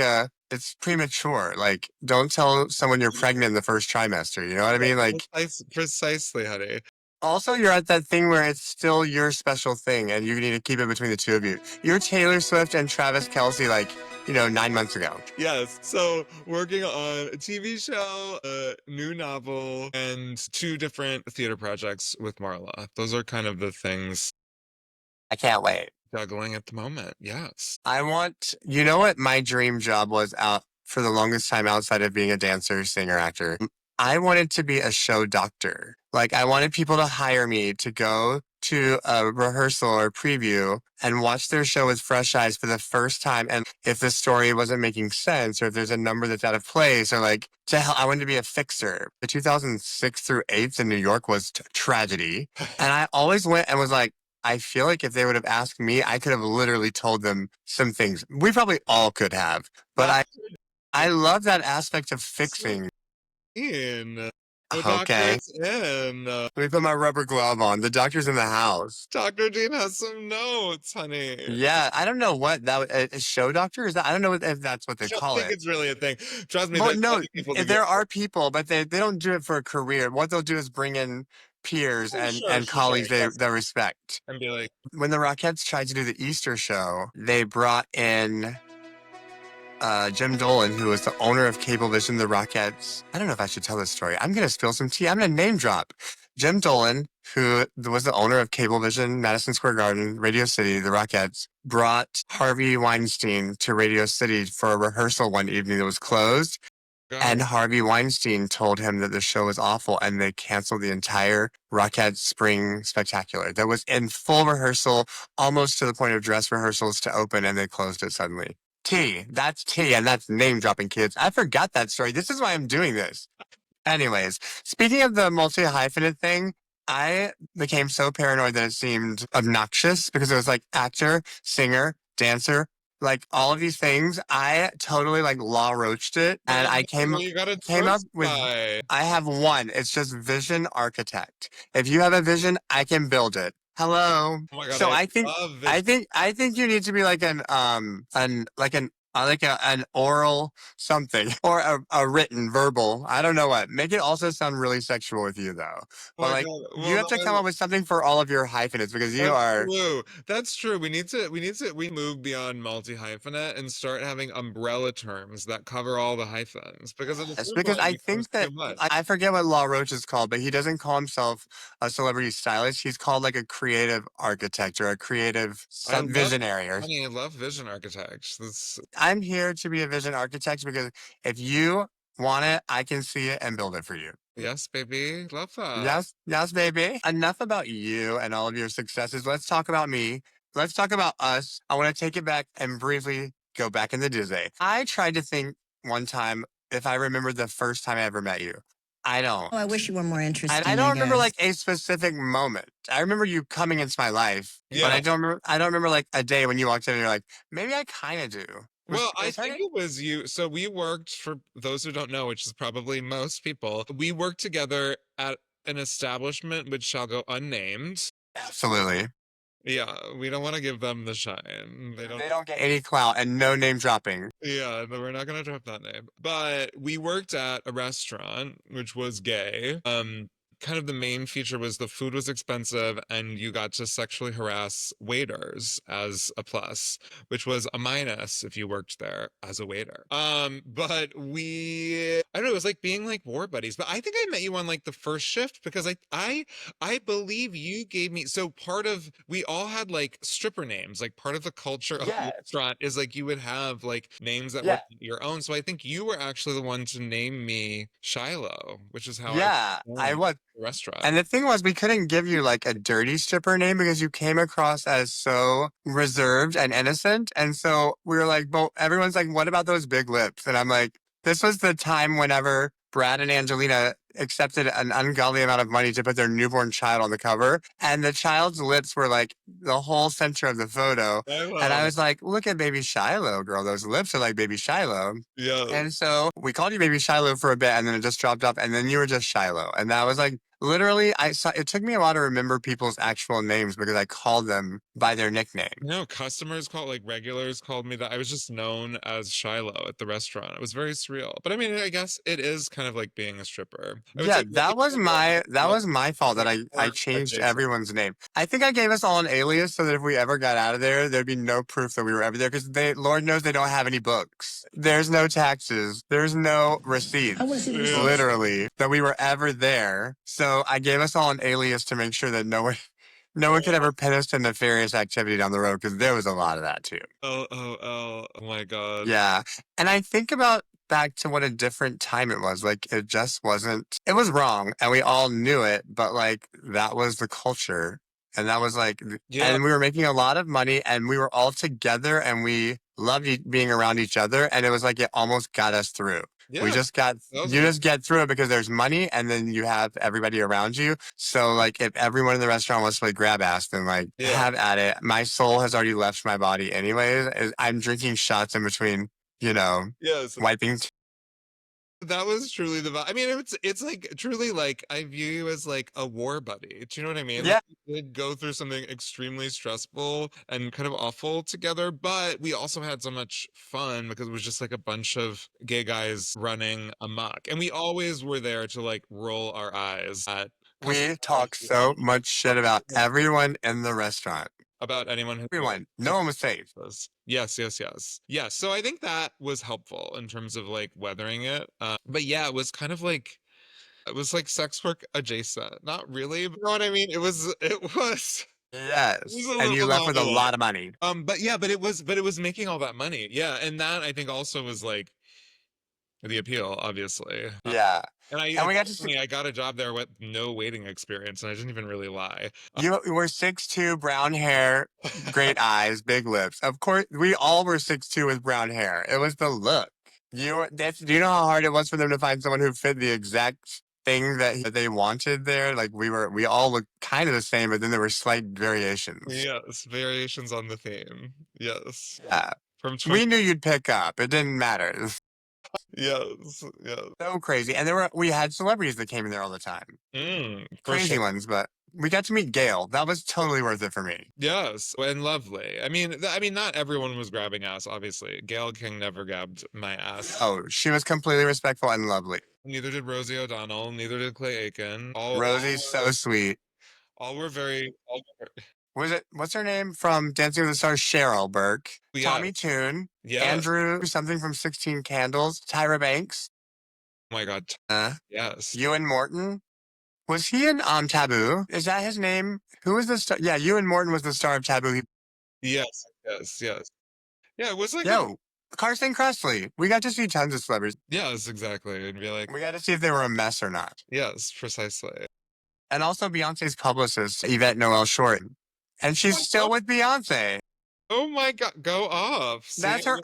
[SPEAKER 1] it's premature. Like, don't tell someone you're pregnant in the first trimester. You know what I mean? Like,
[SPEAKER 2] Precisely, honey.
[SPEAKER 1] also, you're at that thing where it's still your special thing and you need to keep it between the two of you. You're Taylor Swift and Travis Kelce, like, 9 months ago.
[SPEAKER 2] Yes. So working on a TV show, a new novel, and 2 different theater projects with Marla. Those are kind of the things
[SPEAKER 1] I can't wait.
[SPEAKER 2] juggling at the moment. Yes.
[SPEAKER 1] You know what my dream job was out for the longest time outside of being a dancer, singer, actor? I wanted to be a show doctor. Like, I wanted people to hire me to go to a rehearsal or preview and watch their show with fresh eyes for the first time. And if the story wasn't making sense or if there's a number that's out of place or like, I wanted to be a fixer. The 2006 through 8 in New York was tragedy. And I always went and was like, I feel like if they would have asked me, I could have literally told them some things. We probably all could have, but I love that aspect of fixing.
[SPEAKER 2] In. The
[SPEAKER 1] Okay.
[SPEAKER 2] doctor's in.
[SPEAKER 1] Let me put my rubber glove on. The doctor's in the house.
[SPEAKER 2] Dr. Dean has some notes, honey.
[SPEAKER 1] Yeah, I don't know what a show doctor is. I don't know if that's what they
[SPEAKER 2] I don't
[SPEAKER 1] call
[SPEAKER 2] think
[SPEAKER 1] it.
[SPEAKER 2] it's really a thing. Trust me,
[SPEAKER 1] Well,
[SPEAKER 2] there's
[SPEAKER 1] no,
[SPEAKER 2] plenty of people that
[SPEAKER 1] there
[SPEAKER 2] go-
[SPEAKER 1] are people, but they don't do it for a career. What they'll do is bring in peers
[SPEAKER 2] Oh,
[SPEAKER 1] and,
[SPEAKER 2] sure,
[SPEAKER 1] and
[SPEAKER 2] sure,
[SPEAKER 1] colleagues
[SPEAKER 2] yes.
[SPEAKER 1] they respect.
[SPEAKER 2] And be like,
[SPEAKER 1] When the Rockettes tried to do the Easter show, they brought in Jim Dolan, who was the owner of Cablevision, the Rockettes. I don't know if I should tell this story. I'm going to spill some tea. I'm going to name drop. Jim Dolan, who was the owner of Cablevision, Madison Square Garden, Radio City, the Rockettes, brought Harvey Weinstein to Radio City for a rehearsal one evening that was closed. And Harvey Weinstein told him that the show was awful and they canceled the entire Rockette Spring Spectacular. That was in full rehearsal, almost to the point of dress rehearsals to open, and they closed it suddenly. That's tea, and that's name dropping, kids. I forgot that story. This is why I'm doing this. Anyways, speaking of the multi-hyphenate thing, I became so paranoid that it seemed obnoxious because it was like actor, singer, dancer, like all of these things. I totally like law roached it, and I came up with. I have one. It's just vision architect. If you have a vision, I can build it. Hello.
[SPEAKER 2] oh my God,
[SPEAKER 1] So I think
[SPEAKER 2] love
[SPEAKER 1] I think you need to be like an oral something or a written verbal. I don't know what. Make it also sound really sexual with you though. But like you have to come up with something for all of your hyphenates because you are.
[SPEAKER 2] True. That's true. We move beyond multi-hyphenate and start having umbrella terms that cover all the hyphens because
[SPEAKER 1] Yes, because I think that I forget what Law Roach is called, but he doesn't call himself a celebrity stylist. He's called like a creative architect or a creative visionary.
[SPEAKER 2] I love vision architects.
[SPEAKER 1] I'm here to be a vision architect because if you want it, I can see it and build it for you.
[SPEAKER 2] Yes, baby. Love that.
[SPEAKER 1] Yes, baby. Enough about you and all of your successes. Let's talk about me. Let's talk about us. I want to take it back and briefly go back in the Disney. I tried to think one time if I remember the first time I ever met you. I don't.
[SPEAKER 3] Oh, I wish you were more interesting.
[SPEAKER 1] I don't remember like a specific moment. I remember you coming into my life, but I don't remember like a day when you walked in and you're like, maybe I kind of do.
[SPEAKER 2] Well, I think it was you. So we worked, for those who don't know, which is probably most people, we worked together at an establishment which shall go unnamed.
[SPEAKER 1] Absolutely.
[SPEAKER 2] Yeah, we don't want to give them the shine. They
[SPEAKER 1] don't get any clout and no name dropping.
[SPEAKER 2] Yeah, but we're not going to drop that name. But we worked at a restaurant which was gay. Kind of the main feature was the food was expensive and you got to sexually harass waiters as a plus, which was a minus if you worked there as a waiter. But I don't know, it was like being like war buddies. But I think I met you on like the first shift because I believe you gave me, so we all had like stripper names, like part of the culture of the restaurant is like you would have like names that were your own. So I think you were actually the one to name me Shiloh, which is how
[SPEAKER 1] I was.
[SPEAKER 2] Restaurant.
[SPEAKER 1] And the thing was, we couldn't give you like a dirty stripper name because you came across as so reserved and innocent. And so we were like, well, everyone's like, what about those big lips? And I'm like, this was the time whenever Brad and Angelina accepted an ungodly amount of money to put their newborn child on the cover. And the child's lips were like the whole center of the photo. And I was like, look at baby Shiloh, girl. Those lips are like baby Shiloh.
[SPEAKER 2] Yeah.
[SPEAKER 1] And so we called you baby Shiloh for a bit and then it just dropped off. And then you were just Shiloh. And that was like Literally, it took me a while to remember people's actual names because I called them by their nickname.
[SPEAKER 2] No, customers like regulars called me that. I was just known as Shiloh at the restaurant. It was very surreal. But I mean, I guess it is kind of like being a stripper. I would
[SPEAKER 1] Yeah,
[SPEAKER 2] say
[SPEAKER 1] that was my fault that I
[SPEAKER 2] work
[SPEAKER 1] changed
[SPEAKER 2] adjacent.
[SPEAKER 1] everyone's name. I think I gave us all an alias so that if we ever got out of there, there'd be no proof that we were ever there because Lord knows they don't have any books. There's no taxes. There's no receipts.
[SPEAKER 3] How was it received?
[SPEAKER 1] Literally, that we were ever there. So I gave us all an alias to make sure that no one could ever pin us to nefarious activity down the road because there was a lot of that too.
[SPEAKER 2] Oh my God.
[SPEAKER 1] Yeah. And I think about back to what a different time it was. Like, it just wasn't, it was wrong and we all knew it, but like, that was the culture. And that was like,
[SPEAKER 2] Yeah.
[SPEAKER 1] and we were making a lot of money and we were all together and we loved being around each other. And it was like, it almost got us through.
[SPEAKER 2] Yeah.
[SPEAKER 1] You just get through it because there's money and then you have everybody around you. So like if everyone in the restaurant wants to play grab ass, then like have at it. My soul has already left my body anyways. I'm drinking shots in between,
[SPEAKER 2] Yes.
[SPEAKER 1] wiping.
[SPEAKER 2] That was truly the vibe. I mean, it's like truly like I view you as like a war buddy. Do you know what I mean?
[SPEAKER 1] Yeah.
[SPEAKER 2] Like, we did go through something extremely stressful and kind of awful together, but we also had so much fun because it was just like a bunch of gay guys running amok. And we always were there to like roll our eyes at
[SPEAKER 1] We talk so much shit about everyone in the restaurant.
[SPEAKER 2] about anyone who
[SPEAKER 1] No one was safe.
[SPEAKER 2] Yes. Yeah, so I think that was helpful in terms of like weathering it. But yeah, it was kind of like it was like sex work adjacent. Not really, but you know what I mean? It was
[SPEAKER 1] Yes.
[SPEAKER 2] a
[SPEAKER 1] And you
[SPEAKER 2] little
[SPEAKER 1] left with a
[SPEAKER 2] novel.
[SPEAKER 1] lot of money.
[SPEAKER 2] But yeah, but it was making all that money. Yeah, and that I think also was like the appeal, obviously.
[SPEAKER 1] Yeah.
[SPEAKER 2] And
[SPEAKER 1] we got to see,
[SPEAKER 2] I got a job there with no waiting experience, and I didn't even really lie.
[SPEAKER 1] you were 6'2", brown hair, great eyes, big lips. Of course, we all were 6'2" with brown hair. It was the look. Do you know how hard it was for them to find someone who fit the exact thing that they wanted there? Like we all looked kind of the same, but then there were slight variations.
[SPEAKER 2] Yes, variations on the theme. Yes.
[SPEAKER 1] Yeah.
[SPEAKER 2] From
[SPEAKER 1] We knew you'd pick up. It didn't matter.
[SPEAKER 2] Yes.
[SPEAKER 1] So crazy. And we had celebrities that came in there all the time. Crazy ones, but we got to meet Gail. That was totally worth it for me.
[SPEAKER 2] Yes, and lovely. I mean, not everyone was grabbing ass, obviously. Gail King never grabbed my ass.
[SPEAKER 1] Oh, she was completely respectful and lovely.
[SPEAKER 2] Neither did Rosie O'Donnell. Neither did Clay Aiken.
[SPEAKER 1] Rosie's so sweet.
[SPEAKER 2] All were very.
[SPEAKER 1] What's her name from Dancing with the Stars? Cheryl Burke.
[SPEAKER 2] Yeah.
[SPEAKER 1] Tommy Toon.
[SPEAKER 2] Yeah.
[SPEAKER 1] Andrew, something from 16 Candles. Tyra Banks.
[SPEAKER 2] Oh my God. Yes.
[SPEAKER 1] Ewan Morton. Was he in Taboo? Is that his name? Who was the star? Yeah, Ewan Morton was the star of Taboo.
[SPEAKER 2] Yes. Yeah, it was like
[SPEAKER 1] Carson Kressley. We got to see tons of celebrities.
[SPEAKER 2] Yes, exactly. And be like,
[SPEAKER 1] we got to see if they were a mess or not.
[SPEAKER 2] Yes, precisely.
[SPEAKER 1] And also Beyonce's publicist, Yvette Noel Short. And she's still with Beyonce.
[SPEAKER 2] Oh my God, go off. See,
[SPEAKER 1] that's her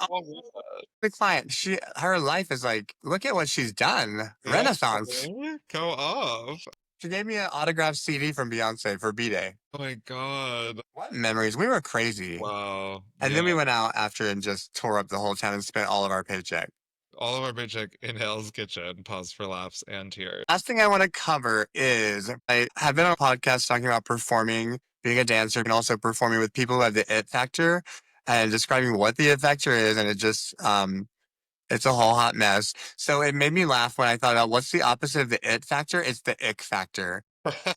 [SPEAKER 1] the client. Her life is like, look at what she's done. Renaissance.
[SPEAKER 2] Go off.
[SPEAKER 1] She gave me an autographed CD from Beyonce for B-Day.
[SPEAKER 2] Oh my God.
[SPEAKER 1] What memories. We were crazy.
[SPEAKER 2] Wow.
[SPEAKER 1] And then we went out after and just tore up the whole town and spent all of our paycheck.
[SPEAKER 2] All of our paycheck in Hell's Kitchen. Pause for laughs and tears.
[SPEAKER 1] Last thing I want to cover is I have been on a podcast talking about performing, being a dancer, and also performing with people who have the Ick Factor and describing what the Ick Factor is. And it just, it's a whole hot mess. So it made me laugh when I thought about what's the opposite of the It Factor? It's the Ick Factor.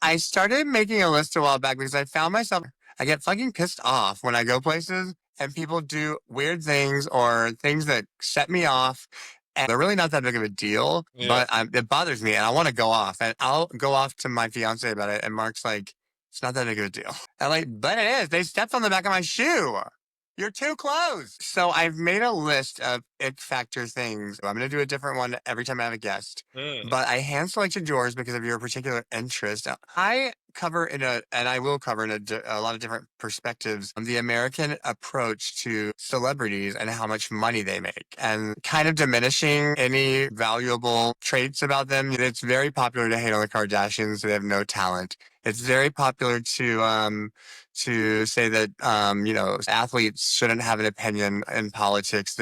[SPEAKER 1] I started making a list a while back because I found myself, I get fucking pissed off when I go places and people do weird things or things that set me off. And they're really not that big of a deal, but it bothers me and I want to go off. And I'll go off to my fiance about it. And Mark's like, it's not that big of a deal. I'm like, but it is. They stepped on the back of my shoe. You're too close. So I've made a list of Ick Factor things. I'm going to do a different one every time I have a guest. But I hand selected yours because of your particular interest. I cover and I will cover in a lot of different perspectives the American approach to celebrities and how much money they make and kind of diminishing any valuable traits about them. It's very popular to hate on the Kardashians. They have no talent. It's very popular to say that athletes shouldn't have an opinion in politics.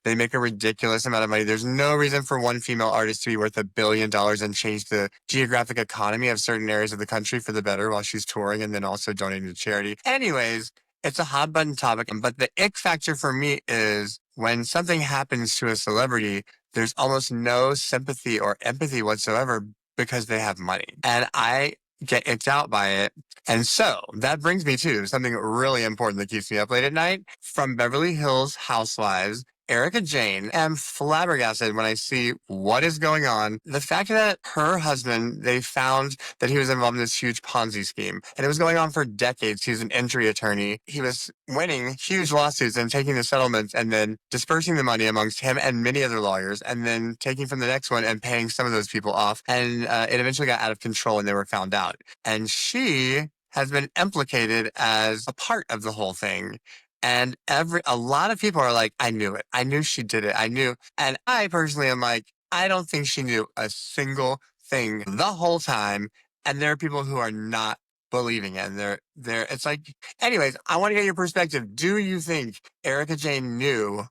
[SPEAKER 1] They make a ridiculous amount of money. There's no reason for one female artist to be worth $1 billion and change the geographic economy of certain areas of the country for the better while she's touring and then also donating to charity. Anyways, it's a hot button topic, but the ick factor for me is when something happens to a celebrity, there's almost no sympathy or empathy whatsoever because they have money. And I get icked out by it. And so that brings me to something really important that keeps me up late at night. From Beverly Hills Housewives, Erika Jayne, am flabbergasted when I see what is going on. The fact that her husband, they found that he was involved in this huge Ponzi scheme, and it was going on for decades. He was an injury attorney. He was winning huge lawsuits and taking the settlements and then dispersing the money amongst him and many other lawyers, and then taking from the next one and paying some of those people off. And it eventually got out of control and they were found out. And she has been implicated as a part of the whole thing. And a lot of people are like, I knew it. I knew she did it. I knew. And I personally am like, I don't think she knew a single thing the whole time. And there are people who are not believing it. And it's like, anyways, I want to get your perspective. Do you think Erika Jayne knew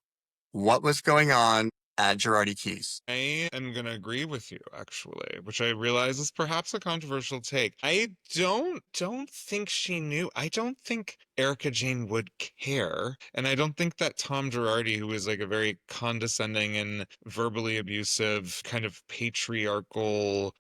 [SPEAKER 1] what was going on at Girardi Keys?
[SPEAKER 2] I am going to agree with you, actually, which I realize is perhaps a controversial take. I don't think she knew. I don't think Erika Jayne would care. And I don't think that Tom Girardi, who is like a very condescending and verbally abusive, kind of patriarchal,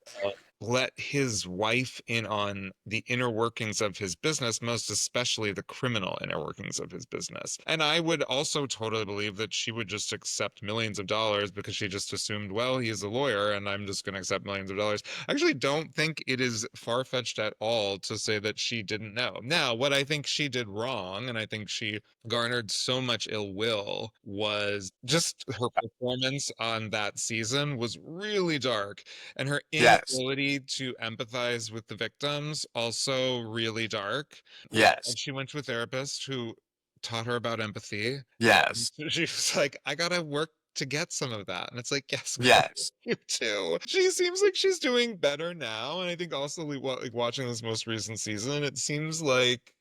[SPEAKER 2] let his wife in on the inner workings of his business, most especially the criminal inner workings of his business. And I would also totally believe that she would just accept millions of dollars because she just assumed, well, he's a lawyer and I'm just going to accept millions of dollars. I actually don't think it is far-fetched at all to say that she didn't know. Now, what I think she did wrong, and I think she garnered so much ill will, was just her performance on that season was really dark, and her
[SPEAKER 1] Yes.
[SPEAKER 2] inability to empathize with the victims also really dark. And
[SPEAKER 1] Yes.
[SPEAKER 2] she went to a therapist who taught her about empathy.
[SPEAKER 1] Yes.
[SPEAKER 2] She was like, I gotta work to get some of that. And it's like, yes, girl,
[SPEAKER 1] Yes.
[SPEAKER 2] you too. She seems like she's doing better now. And I think also like watching this most recent season, it seems like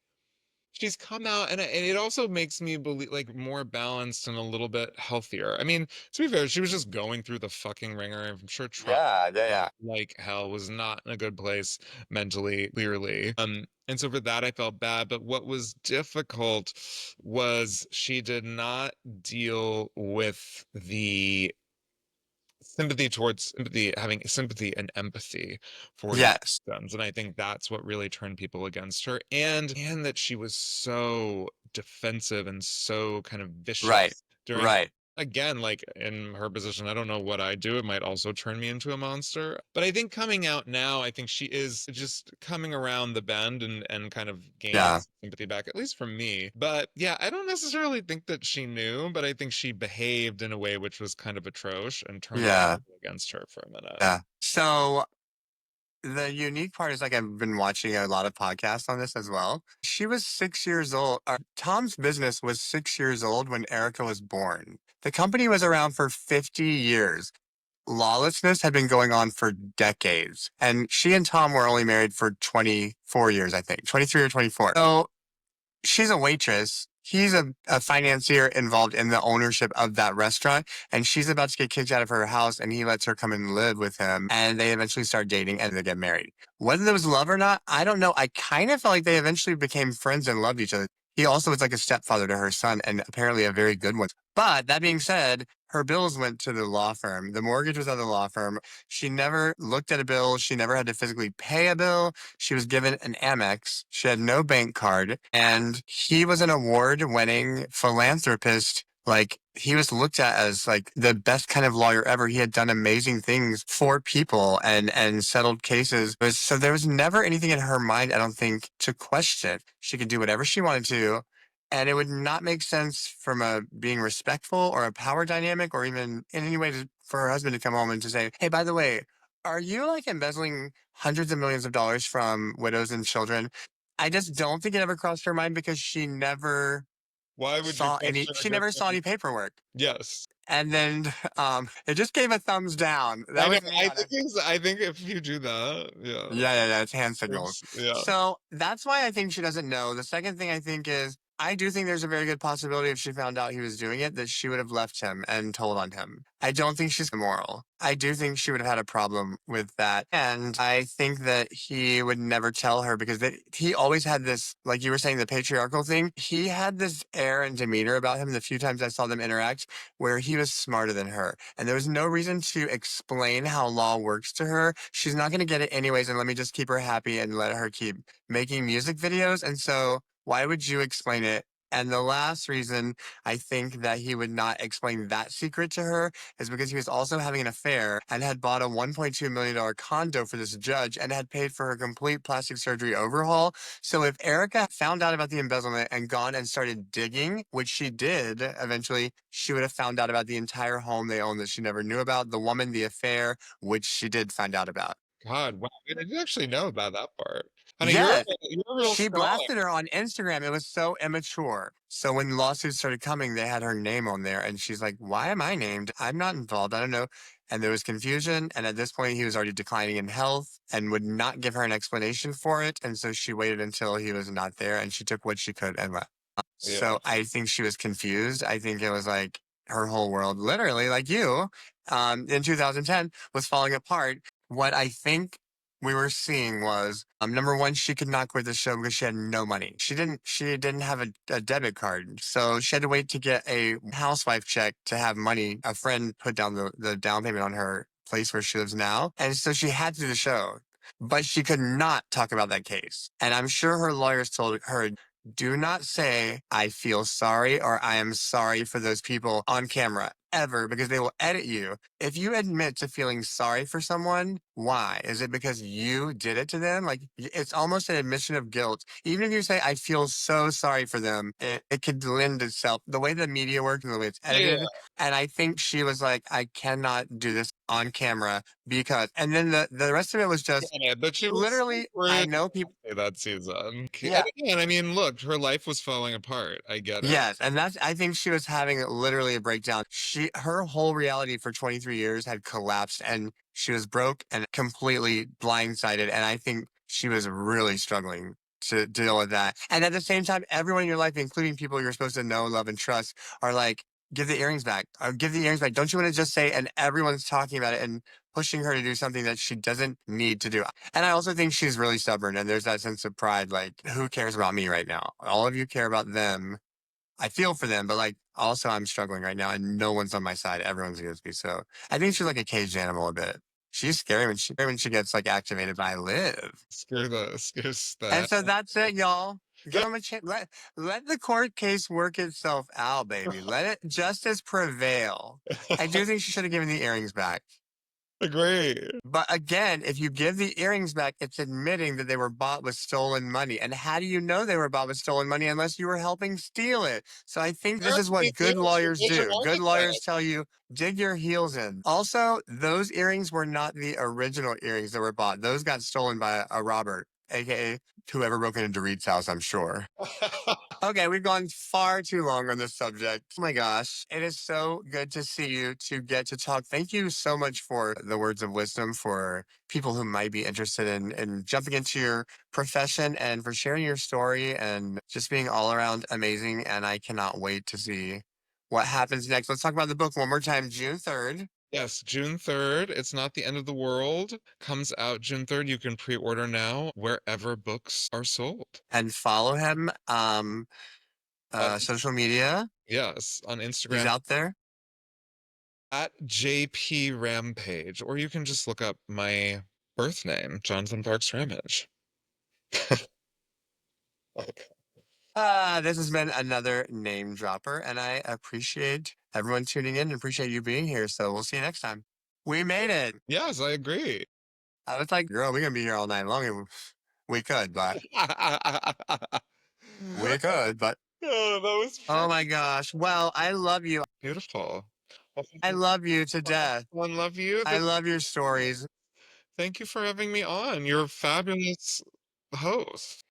[SPEAKER 2] she's come out, and it also makes me believe like more balanced and a little bit healthier. I mean, to be fair, she was just going through the fucking ringer. I'm sure trying
[SPEAKER 1] Yeah. Yeah. Yeah.
[SPEAKER 2] like hell, was not in a good place mentally, clearly. And so for that I felt bad. But what was difficult was she did not deal with the having sympathy and empathy for the
[SPEAKER 1] Yes.
[SPEAKER 2] victims. And I think that's what really turned people against her. And that she was so defensive and so kind of
[SPEAKER 1] Right.
[SPEAKER 2] vicious during,
[SPEAKER 1] Right.
[SPEAKER 2] again, like in her position, I don't know what I do. It might also turn me into a monster. But I think coming out now, I think she is just coming around the bend and kind of gaining
[SPEAKER 1] Yeah.
[SPEAKER 2] sympathy back, at least from me. But yeah, I don't necessarily think that she knew, but I think she behaved in a way which was kind of atrocious and turned
[SPEAKER 1] Yeah.
[SPEAKER 2] against her for a minute.
[SPEAKER 1] Yeah. So the unique part is like I've been watching a lot of podcasts on this as well. She was 6 years old. Tom's business was 6 years old when Erica was born. The company was around for 50 years. Lawlessness had been going on for decades. And she and Tom were only married for 24 years, I think, 23 or 24. So she's a waitress. He's a financier involved in the ownership of that restaurant, and she's about to get kicked out of her house, and he lets her come and live with him, and they eventually start dating and they get married. Whether there was love or not, I don't know. I kind of felt like they eventually became friends and loved each other. He also was like a stepfather to her son, and apparently a very good one. But that being said, her bills went to the law firm. The mortgage was at the law firm. She never looked at a bill. She never had to physically pay a bill. She was given an Amex. She had no bank card. And he was an award-winning philanthropist. Like, he was looked at as like the best kind of lawyer ever. He had done amazing things for people and settled cases. So there was never anything in her mind, I don't think, to question. She could do whatever she wanted to. And it would not make sense from a being respectful or a power dynamic or even in any way for her husband to come home and to say, hey, by the way, are you like embezzling hundreds of millions of dollars from widows and children? I just don't think it ever crossed her mind because
[SPEAKER 2] Why would you
[SPEAKER 1] she
[SPEAKER 2] question a
[SPEAKER 1] never
[SPEAKER 2] good
[SPEAKER 1] saw
[SPEAKER 2] man?
[SPEAKER 1] any paperwork.
[SPEAKER 2] Yes.
[SPEAKER 1] And then it just gave a thumbs down.
[SPEAKER 2] I
[SPEAKER 1] That
[SPEAKER 2] know.
[SPEAKER 1] was me on it.
[SPEAKER 2] I think if you do that, yeah,
[SPEAKER 1] Yeah, it's hand signals.
[SPEAKER 2] yeah,
[SPEAKER 1] So that's why I think she doesn't know. The second thing I think is I do think there's a very good possibility if she found out he was doing it that she would have left him and told on him. I don't think she's immoral. I do think she would have had a problem with that. And I think that he would never tell her because he always had this, like you were saying, the patriarchal thing. He had this air and demeanor about him the few times I saw them interact where he was smarter than her. And there was no reason to explain how law works to her. She's not going to get it anyways. And let me just keep her happy and let her keep making music videos. And so why would you explain it? And the last reason I think that he would not explain that secret to her is because he was also having an affair and had bought a $1.2 million condo for this judge and had paid for her complete plastic surgery overhaul. So if Erika found out about the embezzlement and gone and started digging, which she did eventually, she would have found out about the entire home they owned that she never knew about, the woman, the affair, which she did find out about.
[SPEAKER 2] God, wow, I didn't actually know about that part. Honey,
[SPEAKER 1] Yes,
[SPEAKER 2] you're real
[SPEAKER 1] she
[SPEAKER 2] strong.
[SPEAKER 1] blasted her on Instagram. It was so immature. So when lawsuits started coming, they had her name on there, and she's like, "Why am I named? I'm not involved. I don't know." And there was confusion. And at this point, he was already declining in health and would not give her an explanation for it. And so she waited until he was not there, and she took what she could and left.
[SPEAKER 2] Yeah.
[SPEAKER 1] So I think she was confused. I think it was like her whole world, literally, like you, in 2010, was falling apart. What I think we were seeing was number one, she could not quit the show because she had no money. She didn't have a debit card. So she had to wait to get a housewife check to have money. A friend put down the down payment on her place where she lives now. And so she had to do the show. But she could not talk about that case. And I'm sure her lawyers told her, do not say, I feel sorry or I am sorry for those people on camera ever because they will edit you. If you admit to feeling sorry for someone, why? Is it because you did it to them? Like it's almost an admission of guilt. Even if you say, I feel so sorry for them, it could lend itself the way the media works and the way it's
[SPEAKER 2] Yeah,
[SPEAKER 1] edited. And I think she was like, I cannot do this on camera because, and then the rest of it was just
[SPEAKER 2] yeah, but she was
[SPEAKER 1] literally, I
[SPEAKER 2] really
[SPEAKER 1] know people.
[SPEAKER 2] happy that season. And
[SPEAKER 1] Yeah.
[SPEAKER 2] again, I mean, look, her life was falling apart. I get it.
[SPEAKER 1] Yes, and I think she was having literally a breakdown. Her whole reality for 23 years had collapsed and she was broke and completely blindsided. And I think she was really struggling to deal with that. And at the same time, everyone in your life, including people you're supposed to know, love, and trust, are like, give the earrings back or give the earrings back. Don't you want to just say, and everyone's talking about it and pushing her to do something that she doesn't need to do. And I also think she's really stubborn and there's that sense of pride. Like, who cares about me right now? All of you care about them. I feel for them, but like also I'm struggling right now and no one's on my side. Everyone's against me. So I think she's like a caged animal a bit. She's scary when she gets like activated, but I live.
[SPEAKER 2] Screw
[SPEAKER 1] And
[SPEAKER 2] that.
[SPEAKER 1] so that's it, y'all. Give them a chance. Let the court case work itself out, baby. Let it justice prevail. I do think she should have given the earrings back.
[SPEAKER 2] Agree.
[SPEAKER 1] But again, if you give the earrings back, it's admitting that they were bought with stolen money. And how do you know they were bought with stolen money unless you were helping steal it? So I think this is
[SPEAKER 2] Girardi
[SPEAKER 1] what
[SPEAKER 2] too.
[SPEAKER 1] good
[SPEAKER 2] She
[SPEAKER 1] lawyers
[SPEAKER 2] did your
[SPEAKER 1] do. Good lawyers
[SPEAKER 2] marketing.
[SPEAKER 1] tell you, dig your heels in. Also, those earrings were not the original earrings that were bought. Those got stolen by a robber, aka whoever broke into Dorit's house, I'm sure. Okay, we've gone far too long on this subject. Oh my gosh. It is so good to see you to get to talk. Thank you so much for the words of wisdom for people who might be interested in jumping into your profession and for sharing your story and just being all around amazing. And I cannot wait to see what happens next. Let's talk about the book one more time. June 3rd.
[SPEAKER 2] Yes, June 3rd. It's not the end of the world. Comes out June 3rd. You can pre-order now wherever books are sold.
[SPEAKER 1] And follow him.
[SPEAKER 2] On,
[SPEAKER 1] Social media.
[SPEAKER 2] yes, on
[SPEAKER 1] He's
[SPEAKER 2] Instagram
[SPEAKER 1] out there.
[SPEAKER 2] at JP Rampage, or you can just look up my birth name, Jonathan Parks-Ramage. Okay.
[SPEAKER 1] This has been another name dropper, and I appreciate everyone tuning in and appreciate you being here. So we'll see you next time. We made it.
[SPEAKER 2] Yes, I agree.
[SPEAKER 1] I was like, girl, we're gonna be here all night long. And we could, but we could, but
[SPEAKER 2] Oh, that was
[SPEAKER 1] oh
[SPEAKER 2] fun.
[SPEAKER 1] my gosh. Well, I love you.
[SPEAKER 2] Beautiful. Well,
[SPEAKER 1] I love you to death.
[SPEAKER 2] everyone, love you.
[SPEAKER 1] I love your stories.
[SPEAKER 2] Thank you for having me on. You're a fabulous host.